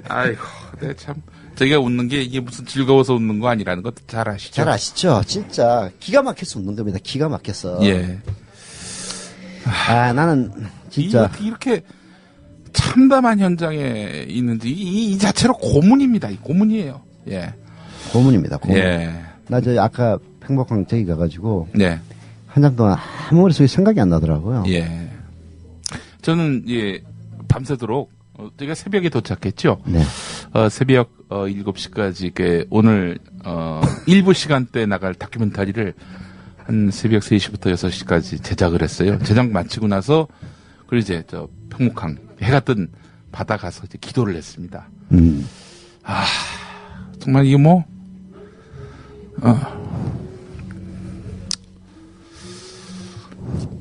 아이고, 참 저희가 웃는 게 이게 무슨 즐거워서 웃는 거 아니라는 것도 잘 아시죠? 잘 아시죠? 진짜 기가 막혀서 웃는 겁니다. 기가 막혀서. 나는 진짜 이렇게 참담한 현장에 있는지 이 자체로 고문입니다. 고문이에요. 고문입니다. 고문. 나 아까 팽목항 저기 가가지고 한참 동안 아무 머릿속에 생각이 안 나더라고요. 저는 밤새도록 제가 새벽에 도착했죠. 새벽 7시까지 오늘 일부 시간대 나갈 다큐멘터리를 한 새벽 3시부터 6시까지 제작을 했어요. 제작 마치고 나서 그리고 이제 팽목항 해가 뜬 바다 가서 이제 기도를 했습니다. 정말 이게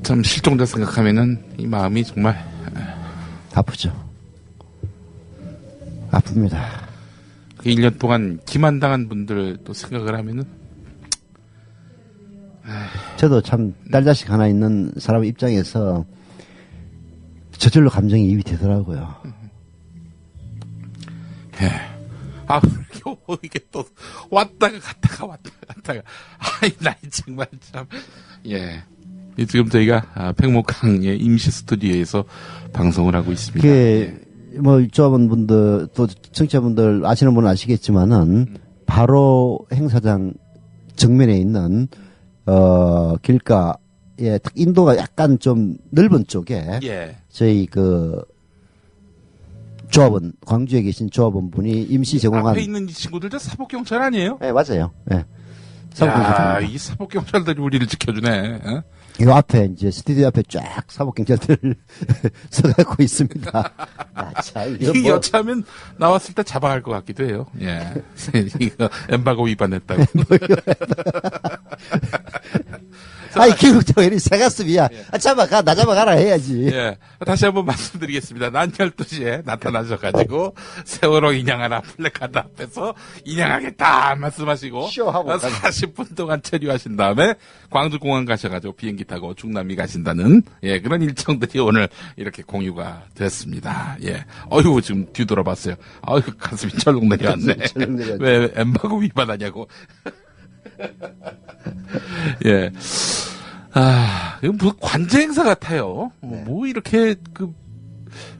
참 실종자 생각하면은 이 마음이 정말 아프죠. 아픕니다. 1년 동안 기만당한 분들 또 생각을 하면은 저도 참 딸 자식 하나 있는 사람 입장에서 저절로 감정이입이 되더라고요. 이게 또 왔다가 갔다가. 나이 정말 참. 지금 저희가 팽목항의 임시 스튜디오에서 방송을 하고 있습니다. 조합원분들 또 청취자분들 아시는 분은 아시겠지만은 바로 행사장 정면에 있는 길가에 인도가 약간 좀 넓은 쪽에 저희 조합원 광주에 계신 조합원 분이 임시 제공한 앞에 있는 이 친구들 다 사복 경찰 아니에요? 네 맞아요. 이 사복 경찰들이 우리를 지켜주네. 이 앞에 이제 스튜디오 앞에 쫙 사복 경찰들 서갖고 있습니다. 이 여차하면 나왔을 때 잡아갈 것 같기도 해요. 이거 엠바고 위반했다고. 아니, 기국자가 이리 새가슴이야. 아, 잡아가, 나 잡아가라 해야지. 예. 다시 한번 말씀드리겠습니다. 난 12시에 나타나셔가지고, 세월호 인양하라 플래카드 앞에서 인양하겠다 말씀하시고, 쇼하고 40분 동안 체류하신 다음에 광주공항 가셔가지고 비행기 타고 중남미 가신다는, 예, 그런 일정들이 오늘 이렇게 공유가 됐습니다. 예. 어휴, 지금 뒤돌아봤어요. 어휴, 가슴이 철렁 내려왔네. 왜 엠바고 위반하냐고. 예. 아, 이거 무슨 관제 행사 같아요. 뭐 이렇게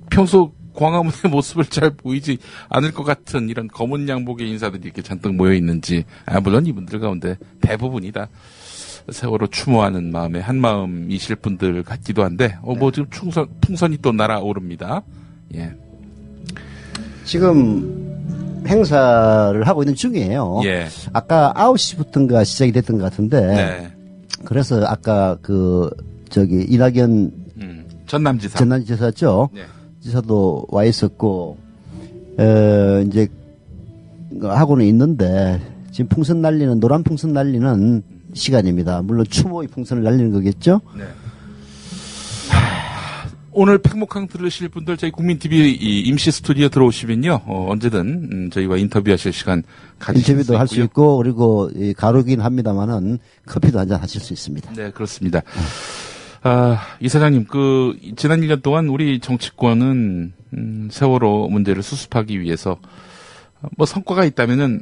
평소 광화문의 모습을 잘 보이지 않을 것 같은 이런 검은 양복의 인사들이 이렇게 잔뜩 모여 있는지, 물론 이분들 가운데 대부분이다 세월호 추모하는 마음에 한 마음이실 분들 같기도 한데, 뭐 지금 풍선이 또 날아오릅니다. 예. 지금 행사를 하고 있는 중이에요. 예. 아까 9시부터인가 시작이 됐던 것 같은데. 네. 그래서 아까 이낙연 전남지사죠. 네. 지사도 와 있었고, 이제 하고는 있는데 지금 풍선 날리는 노란 풍선 날리는 시간입니다. 물론 추모의 풍선을 날리는 거겠죠. 네. 오늘 팽목항 들으실 분들 저희 국민TV 임시 스튜디오 들어오시면요, 언제든 저희와 인터뷰하실 시간 가지실 수 있고요. 인터뷰도 할 수 있고, 그리고 가루긴 합니다만은 커피도 한잔 하실 수 있습니다. 네, 그렇습니다. 이사장님, 지난 1년 동안 우리 정치권은 세월호 문제를 수습하기 위해서 뭐 성과가 있다면은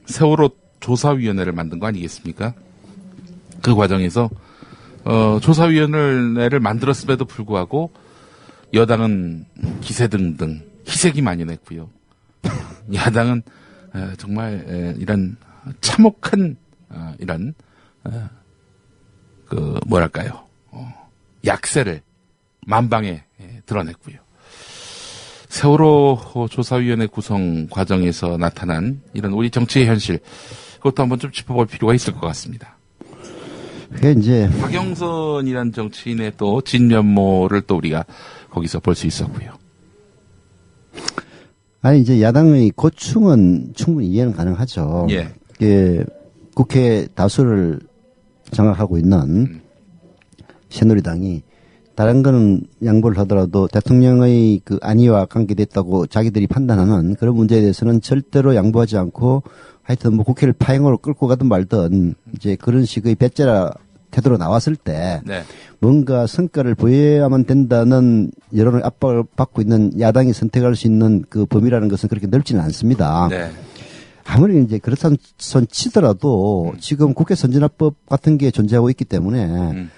세월호 조사위원회를 만든 거 아니겠습니까? 그 과정에서 조사위원회를 만들었음에도 불구하고 여당은 기세등등 희색이 많이 냈고요. 야당은 정말 이런 참혹한 이런 뭐랄까요, 약세를 만방에 드러냈고요. 세월호 조사위원회 구성 과정에서 나타난 이런 우리 정치의 현실, 그것도 한번 좀 짚어볼 필요가 있을 것 같습니다. 그게 이제 박영선이라는 정치인의 또 진면모를 또 우리가 거기서 볼 수 있었고요. 아니, 이제 야당의 고충은 충분히 이해는 가능하죠. 예. 국회 다수를 장악하고 있는 새누리당이 다른 거는 양보를 하더라도 대통령의 안위와 관계됐다고 자기들이 판단하는 그런 문제에 대해서는 절대로 양보하지 않고, 하여튼 뭐 국회를 파행으로 끌고 가든 말든 이제 그런 식의 배째라 태도로 나왔을 때, 네. 뭔가 성과를 보여야만 된다는 여론의 압박을 받고 있는 야당이 선택할 수 있는 그 범위라는 것은 그렇게 넓지는 않습니다. 네. 아무리 이제 그렇다는 손 치더라도 지금 국회 선진화법 같은 게 존재하고 있기 때문에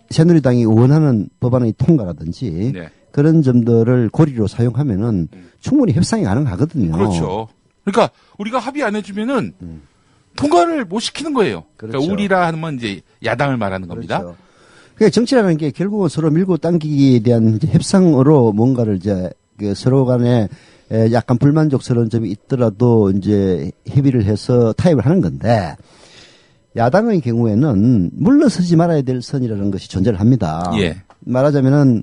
새누리당이 원하는 법안의 통과라든지 네. 그런 점들을 고리로 사용하면은 충분히 협상이 가능하거든요. 그렇죠. 그러니까 우리가 합의 안 해주면은 통과를 못 시키는 거예요. 그렇죠. 그러니까 우리라 하면 이제 야당을 말하는 겁니다. 그렇죠. 그러니까 정치라는 게 결국은 서로 밀고 당기기에 대한 이제 협상으로 뭔가를 이제 서로 간에 약간 불만족스러운 점이 있더라도 이제 협의를 해서 타협을 하는 건데, 야당의 경우에는 물러서지 말아야 될 선이라는 것이 존재를 합니다. 예. 말하자면은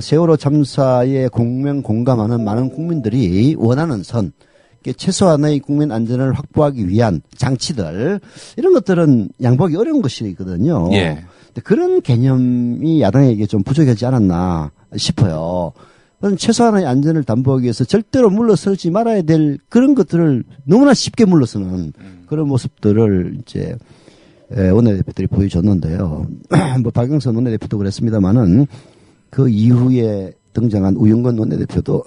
세월호 참사에 공감하는 많은 국민들이 원하는 선, 최소한의 국민 안전을 확보하기 위한 장치들, 이런 것들은 양보하기 어려운 것이거든요. 예. 근데 그런 개념이 야당에게 좀 부족하지 않았나 싶어요. 최소한의 안전을 담보하기 위해서 절대로 물러서지 말아야 될 그런 것들을 너무나 쉽게 물러서는 그런 모습들을 이제 원내대표들이 보여줬는데요. 뭐 박영선 원내대표도 그랬습니다만은 그 이후에 등장한 우영건 원내대표도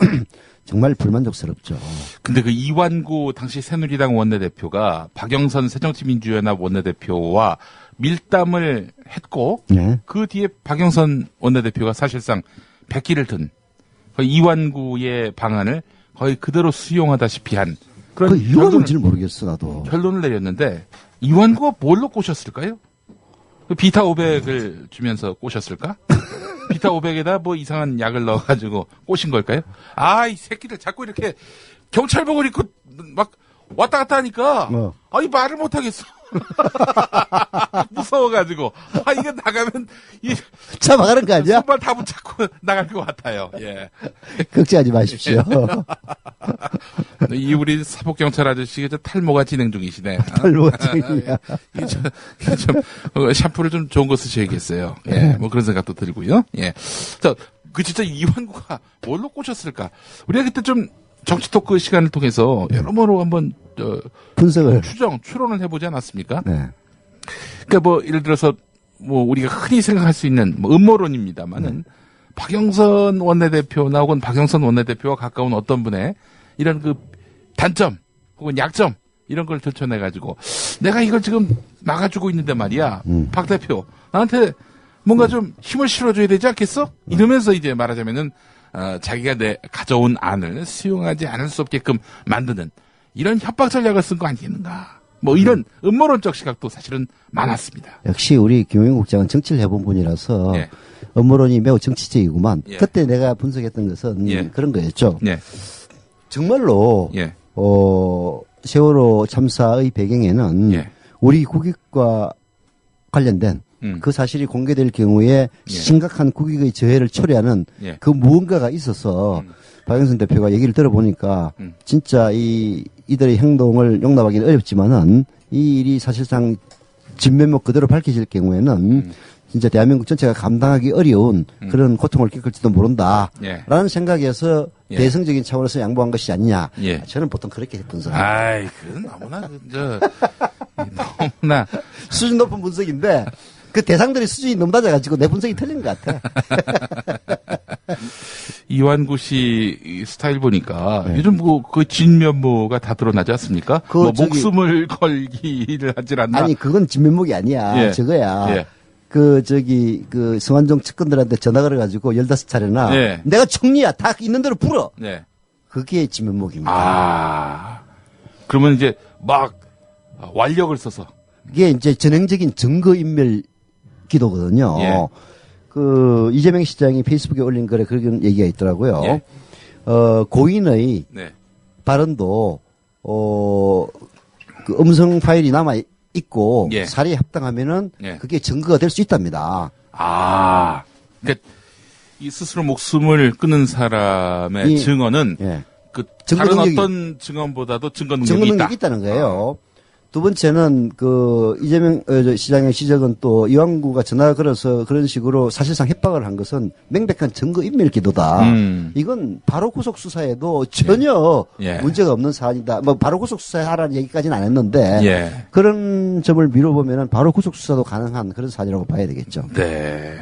정말 불만족스럽죠. 근데 그 이완구 당시 새누리당 원내대표가 박영선 새정치민주연합 원내대표와 밀담을 했고, 네. 그 뒤에 박영선 원내대표가 사실상 백기를 든 이완구의 방안을 거의 그대로 수용하다시피 한 그런 그 이유가 뭔지를 모르겠어, 나도. 결론을 내렸는데, 이완구가 뭘로 꼬셨을까요? 비타 500을 주면서 꼬셨을까? 비타 500에다 뭐 이상한 약을 넣어가지고 꼬신 걸까요? 이 새끼들 자꾸 이렇게 경찰복을 입고 막 왔다 갔다 하니까, 말을 못하겠어. 무서워가지고. 이거 나가면, 잡아가는 거 아니야? 손발 다 붙잡고 나갈 것 같아요. 예. 걱정하지 마십시오. 우리 사복경찰 아저씨가 탈모가 진행 중이시네. 탈모가 진행이야. 샴푸를 좀 좋은 거 쓰셔야겠어요. 예. 뭐 그런 생각도 들고요. 예. 자, 진짜 이완구가 뭘로 꼬셨을까? 우리가 그때 좀 정치 토크 시간을 통해서 여러모로 한번 분석을 추론을 해보지 않았습니까? 네. 그러니까 뭐 예를 들어서 뭐 우리가 흔히 생각할 수 있는 뭐 음모론입니다만은 박영선 원내대표나 혹은 박영선 원내대표와 가까운 어떤 분의 이런 그 단점 혹은 약점 이런 걸 들춰내가지고 내가 이걸 지금 막아주고 있는데 말이야. 박 대표 나한테 뭔가 좀 힘을 실어줘야 되지 않겠어? 이러면서 이제 말하자면은 자기가 가져온 안을 수용하지 않을 수 없게끔 만드는 이런 협박 전략을 쓴 거 아니겠는가. 뭐 이런 음모론적 시각도 사실은 많았습니다. 역시 우리 김용인 국장은 정치를 해본 분이라서 예. 음모론이 매우 정치적이구만. 예. 그때 내가 분석했던 것은 그런 거였죠. 예. 정말로 세월호 참사의 배경에는 우리 국익과 관련된 그 사실이 공개될 경우에 심각한 국익의 저해를 초래하는 그 무언가가 있어서 박영선 대표가 얘기를 들어보니까 진짜 이들의 행동을 용납하기는 어렵지만은 이 일이 사실상 진면목 그대로 밝혀질 경우에는 진짜 대한민국 전체가 감당하기 어려운 그런 고통을 겪을지도 모른다. 라는 생각에서 대승적인 차원에서 양보한 것이 아니냐. 저는 보통 그렇게 분석합니다. 그건 너무나 수준 높은 분석인데 그 대상들의 수준이 너무 낮아가지고 내 분석이 틀린 것 같아. 이완구 씨 스타일 보니까 요즘 그 진면모가 다 드러나지 않습니까? 뭐 목숨을 걸기를 하질 않나? 아니 그건 진면목이 아니야. 저거야. 그 성완종 측근들한테 전화 걸어가지고 15차례나 내가 총리야 다 있는 대로 불어. 그게 진면목입니다. 그러면 이제 막 완력을 써서 이게 이제 전형적인 증거인멸 기도거든요. 그 이재명 시장이 페이스북에 올린 글에 그런 얘기가 있더라고요. 고인의 발언도 그 음성 파일이 남아 있고 사례에 합당하면은 그게 증거가 될 수 있답니다. 그러니까 이 스스로 목숨을 끊은 사람의 증언은 그 다른 어떤 증언보다도 증거 능력이 있다는 거예요. 두 번째는 그 이재명 시장의 지적은 또 이완구가 전화 걸어서 그런 식으로 사실상 협박을 한 것은 명백한 증거 인멸 기도다. 이건 바로 구속 수사에도 전혀 문제가 없는 사안이다. 뭐 바로 구속 수사하라는 얘기까지는 안 했는데 그런 점을 미뤄보면은 바로 구속 수사도 가능한 그런 사안이라고 봐야 되겠죠. 네.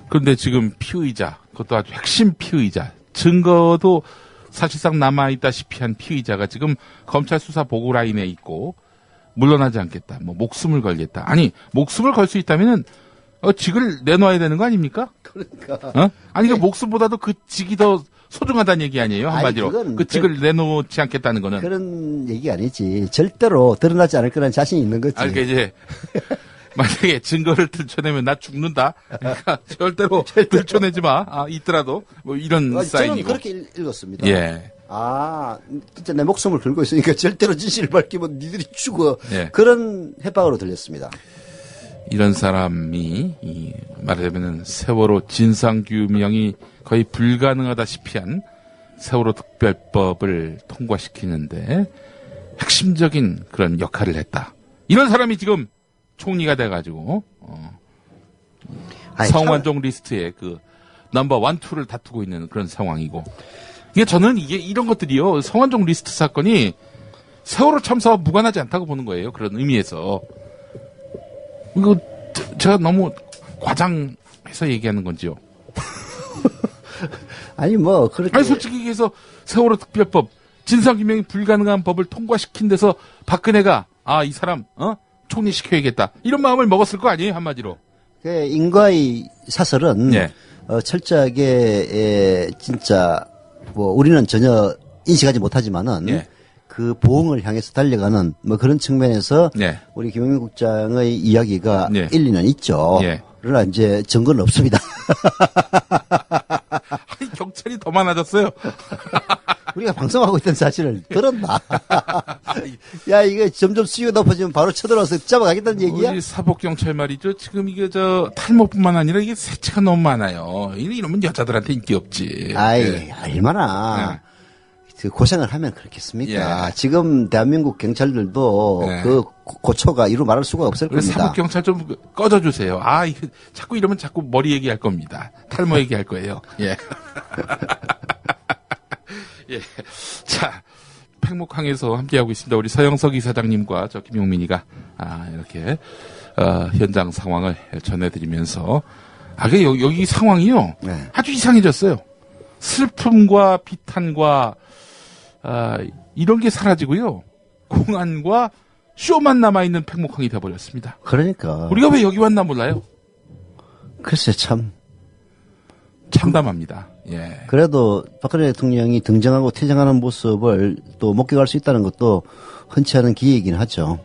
그런데 지금 피의자, 그것도 아주 핵심 피의자, 증거도 사실상 남아있다시피 한 피의자가 지금 검찰 수사 보고 라인에 있고 물러나지 않겠다. 뭐 목숨을 걸겠다. 아니 목숨을 걸 수 있다면은 직을 내놔야 되는 거 아닙니까? 그러니까. 아니 그 목숨보다도 그 직이 더 소중하다는 얘기 아니에요? 한마디로. 그 직을 내놓지 않겠다는 거는. 그런 얘기 아니지. 절대로 드러나지 않을 거라는 자신이 있는 거지. 그러니까 이제 만약에 증거를 들춰내면 나 죽는다. 그러니까 절대로 들춰내지 마. 있더라도 뭐 이런 사인이고. 저는 그렇게 읽었습니다. 진짜 내 목숨을 걸고 있으니까 절대로 진실을 밝히면 니들이 죽어. 그런 협박으로 들렸습니다. 이런 사람이 말하자면 세월호 진상규명이 거의 불가능하다시피 한 세월호 특별법을 통과시키는데 핵심적인 그런 역할을 했다. 이런 사람이 지금 총리가 돼가지고 성완종 리스트에 그 넘버 1, 2를 다투고 있는 그런 상황이고 저는 이런 것들이요 성완종 리스트 사건이 세월호 참사와 무관하지 않다고 보는 거예요. 그런 의미에서 이거 제가 너무 과장해서 얘기하는 건지요. 아니 뭐 그렇게 솔직히 얘기해서 세월호 특별법 진상규명이 불가능한 법을 통과시킨 데서 박근혜가 이 사람 총리 시켜야겠다 이런 마음을 먹었을 거 아니에요 한마디로. 인과의 사설은 철저하게 진짜 뭐 우리는 전혀 인식하지 못하지만은 그 보응을 향해서 달려가는 뭐 그런 측면에서 우리 김용민 국장의 이야기가 일리는 있죠. 그러나 이제 증거는 없습니다. 아니, 경찰이 더 많아졌어요. 우리가 방송하고 있던 사실을 들었나? 야, 이게 점점 수위가 높아지면 바로 쳐들어와서 잡아가겠다는 얘기야? 우리 사법경찰 말이죠. 지금 이게 탈모뿐만 아니라 이게 세차가 너무 많아요. 이러면 여자들한테 인기 없지. 아이, 네. 얼마나. 그 고생을 하면 그렇겠습니까? 예. 지금 대한민국 경찰들도 네. 그 고초가 이루 말할 수가 없을 겁니다. 사법경찰 좀 꺼져주세요. 이거 자꾸 이러면 자꾸 머리 얘기할 겁니다. 탈모 얘기할 거예요. 예. 예. 자, 팽목항에서 함께하고 있습니다. 우리 서영석 이사장님과 저 김용민이가 이렇게 현장 상황을 전해드리면서 여기 상황이요. 네. 아주 이상해졌어요. 슬픔과 비탄과 이런 게 사라지고요. 공안과 쇼만 남아있는 팽목항이 돼버렸습니다. 그러니까. 우리가 왜 여기 왔나 몰라요. 글쎄 참. 참담합니다. 예. 그래도 박근혜 대통령이 등장하고 퇴장하는 모습을 또 목격할 수 있다는 것도 흔치 않은 기회이긴 하죠.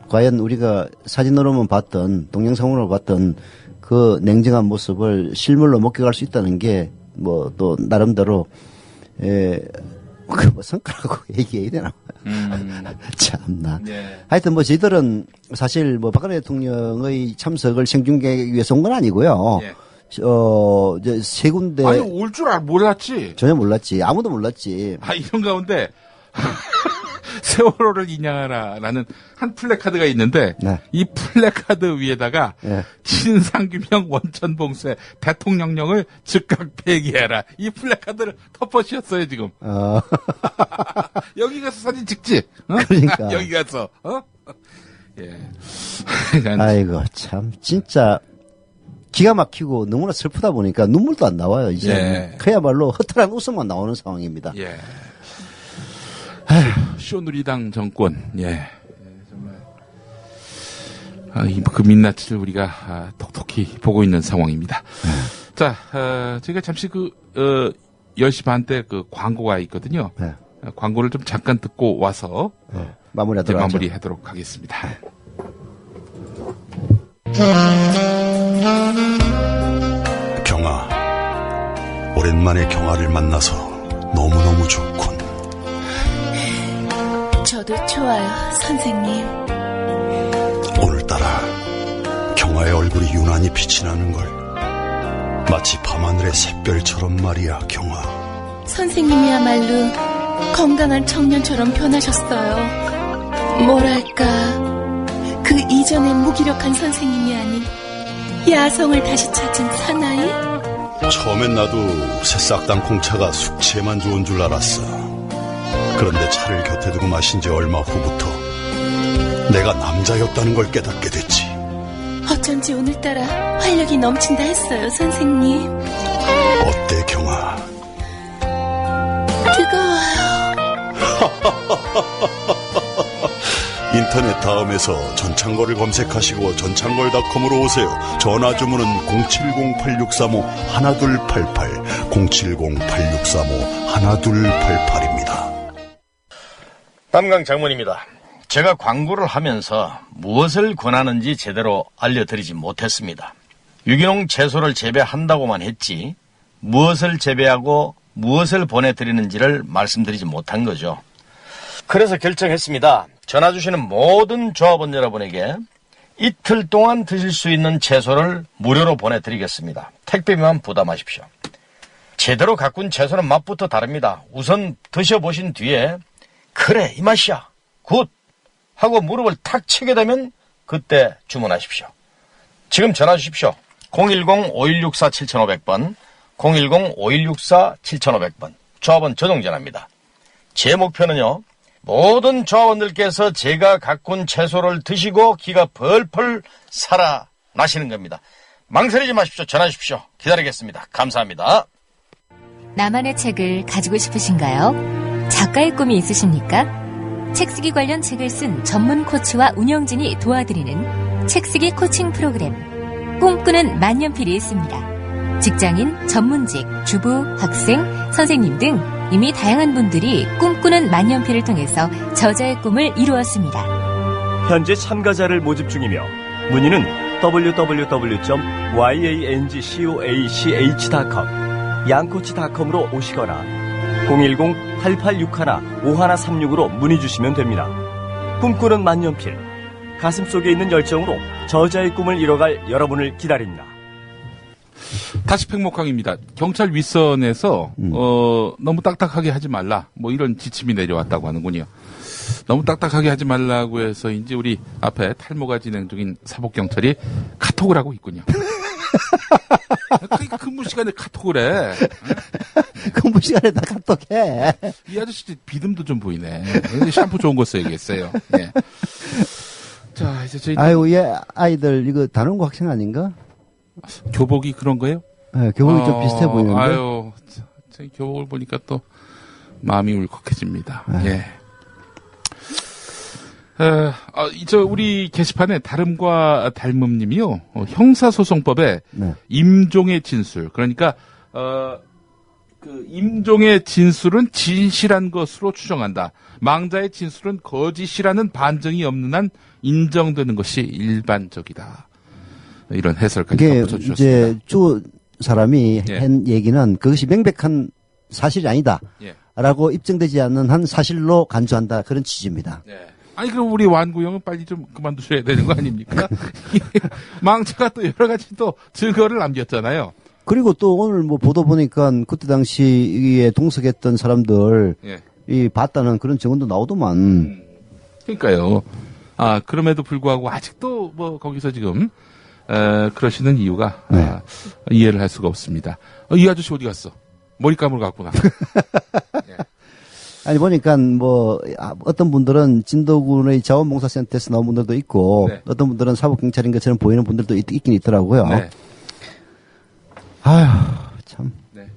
과연 우리가 사진으로만 봤던, 동영상으로 봤던 그 냉정한 모습을 실물로 목격할 수 있다는 게 또 나름대로 성과라고 얘기해야 되나? 참나. 네. 하여튼 저희들은 사실 박근혜 대통령의 참석을 생중계하기 위해서 온 건 아니고요. 예. 이제 세 군데. 올 줄 몰랐지. 전혀 몰랐지. 아무도 몰랐지. 이런 가운데 세월호를 인양하라라는 한 플래카드가 있는데 네. 이 플래카드 위에다가 네. 진상규명 원천봉쇄 대통령령을 즉각 폐기해라. 이 플래카드를 덮어씌웠어요 지금. 여기 가서 사진 찍지. 그러니까. 여기 가서. 예. 아이고 참 진짜 기가 막히고 너무나 슬프다 보니까 눈물도 안 나와요 이제. 예. 그야말로 허탈한 웃음만 나오는 상황입니다. 예. 쇼누리당 정권, 정말 그 민낯을 우리가 톡톡히 보고 있는 상황입니다. 자, 저희가 잠시 10시 반 때 광고가 있거든요. 광고를 좀 잠깐 듣고 와서 마무리하도록 하겠습니다. 경아, 오랜만에 경아를 만나서 너무너무 좋군. 저도 좋아요, 선생님. 오늘따라 경아의 얼굴이 유난히 빛이 나는 걸. 마치 밤하늘의 샛별처럼 말이야, 경아. 선생님이야말로 건강한 청년처럼 변하셨어요. 뭐랄까, 그 이전의 무기력한 선생님이 아닌 야성을 다시 찾은 사나이? 처음엔 나도 새싹 땅콩차가 숙취에만 좋은 줄 알았어. 그런데 차를 곁에 두고 마신 지 얼마 후부터 내가 남자였다는 걸 깨닫게 됐지. 어쩐지 오늘따라 활력이 넘친다 했어요, 선생님. 어때, 경아? 뜨거워요. 인터넷 다음에서 전창걸을 검색하시고 전창걸닷컴으로 오세요. 전화주문은 070-8635-1288 070-8635-1288입니다. 담강 장문입니다. 제가 광고를 하면서 무엇을 권하는지 제대로 알려드리지 못했습니다. 유기농 채소를 재배한다고만 했지 무엇을 재배하고 무엇을 보내드리는지를 말씀드리지 못한 거죠. 그래서 결정했습니다. 전화 주시는 모든 조합원 여러분에게 이틀 동안 드실 수 있는 채소를 무료로 보내드리겠습니다. 택배비만 부담하십시오. 제대로 가꾼 채소는 맛부터 다릅니다. 우선 드셔보신 뒤에 그래 이 맛이야 굿 하고 무릎을 탁 치게 되면 그때 주문하십시오. 지금 전화 주십시오. 010-5164-7500번 010-5164-7500번 조합원 저동 전화입니다. 제 목표는요, 모든 조합원들께서 제가 가꾼 채소를 드시고 기가 펄펄 살아나시는 겁니다. 망설이지 마십시오. 전화 주십시오. 기다리겠습니다. 감사합니다. 나만의 책을 가지고 싶으신가요? 작가의 꿈이 있으십니까? 책쓰기 관련 책을 쓴 전문 코치와 운영진이 도와드리는 책쓰기 코칭 프로그램. 꿈꾸는 만년필이 있습니다. 직장인, 전문직, 주부, 학생, 선생님 등 이미 다양한 분들이 꿈꾸는 만년필을 통해서 저자의 꿈을 이루었습니다. 현재 참가자를 모집 중이며 문의는 www.yangcoach.com 양코치.com으로 오시거나 010-8861-5136으로 문의 주시면 됩니다. 꿈꾸는 만년필, 가슴속에 있는 열정으로 저자의 꿈을 이뤄갈 여러분을 기다립니다. 다시 팽목항입니다. 경찰 윗선에서 너무 딱딱하게 하지 말라 뭐 이런 지침이 내려왔다고 하는군요. 너무 딱딱하게 하지 말라고 해서 이제 우리 앞에 탈모가 진행 중인 사복경찰이 카톡을 하고 있군요. 근무 시간에 카톡을 해. 근무 시간에 다 카톡해. 이 아저씨 비듬도 좀 보이네. 샴푸 좋은 거 써야겠어요. 예. 자, 이제 저희. 아유, 얘 아이들 이거 다른 거 학생 아닌가? 교복이 그런 거예요? 네, 교복이 좀 비슷해 보이는데. 아유, 제 교복을 보니까 또 마음이 울컥해집니다. 예. 우리 게시판에 다름과 닮음님이요, 형사소송법에 네. 임종의 진술, 그러니까, 임종의 진술은 진실한 것으로 추정한다. 망자의 진술은 거짓이라는 반증이 없는 한 인정되는 것이 일반적이다. 이런 해설까지 붙여주셨습니다. 이제 주 사람이 예. 한 얘기는 그것이 명백한 사실이 아니다. 예. 라고 입증되지 않는 한 사실로 간주한다. 그런 취지입니다. 네. 아니, 그럼 우리 완구형은 빨리 좀 그만두셔야 되는 거 아닙니까? 망자가 또 여러 가지 또 증거를 남겼잖아요. 그리고 또 오늘 뭐 보도 보니까 그때 당시에 동석했던 사람들 예. 이 봤다는 그런 증언도 나오더만. 그러니까요. 그럼에도 불구하고 아직도 뭐 거기서 지금 그러시는 이유가 이해를 할 수가 없습니다. 이 아저씨 어디 갔어? 머리감을 갖구나. 예. 아니 보니까 뭐 어떤 분들은 진도군의 자원봉사센터에서 나온 분들도 있고 네. 어떤 분들은 사법경찰인 것처럼 보이는 분들도 있긴 있더라고요. 네. 아휴 참. 네.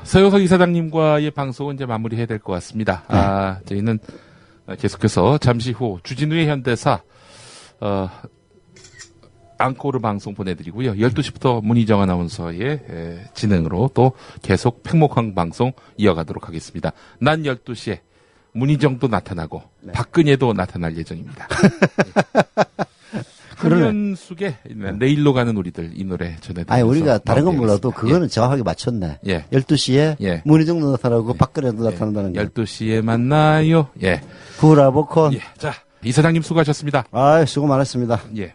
서효석 이사장님과의 방송은 이제 마무리해야 될 것 같습니다. 네. 저희는 계속해서 잠시 후 주진우의 현대사 앙코르 방송 보내드리고요. 12시부터 문희정 아나운서의 진행으로 또 계속 팽목항 방송 이어가도록 하겠습니다. 난 12시에 문희정도 나타나고 박근혜도 나타날 예정입니다. 한현숙의 내일로 가는 우리들 이 노래 전해드리면서 아니 우리가 다른 건 몰라도 그거는 정확하게 맞췄네. 예. 12시에 문희정도 나타나고 박근혜도 나타난다는 거. 12시에 만나요. 예. 브라보콘. 예. 자, 이사장님 수고하셨습니다. 수고 많았습니다. 예.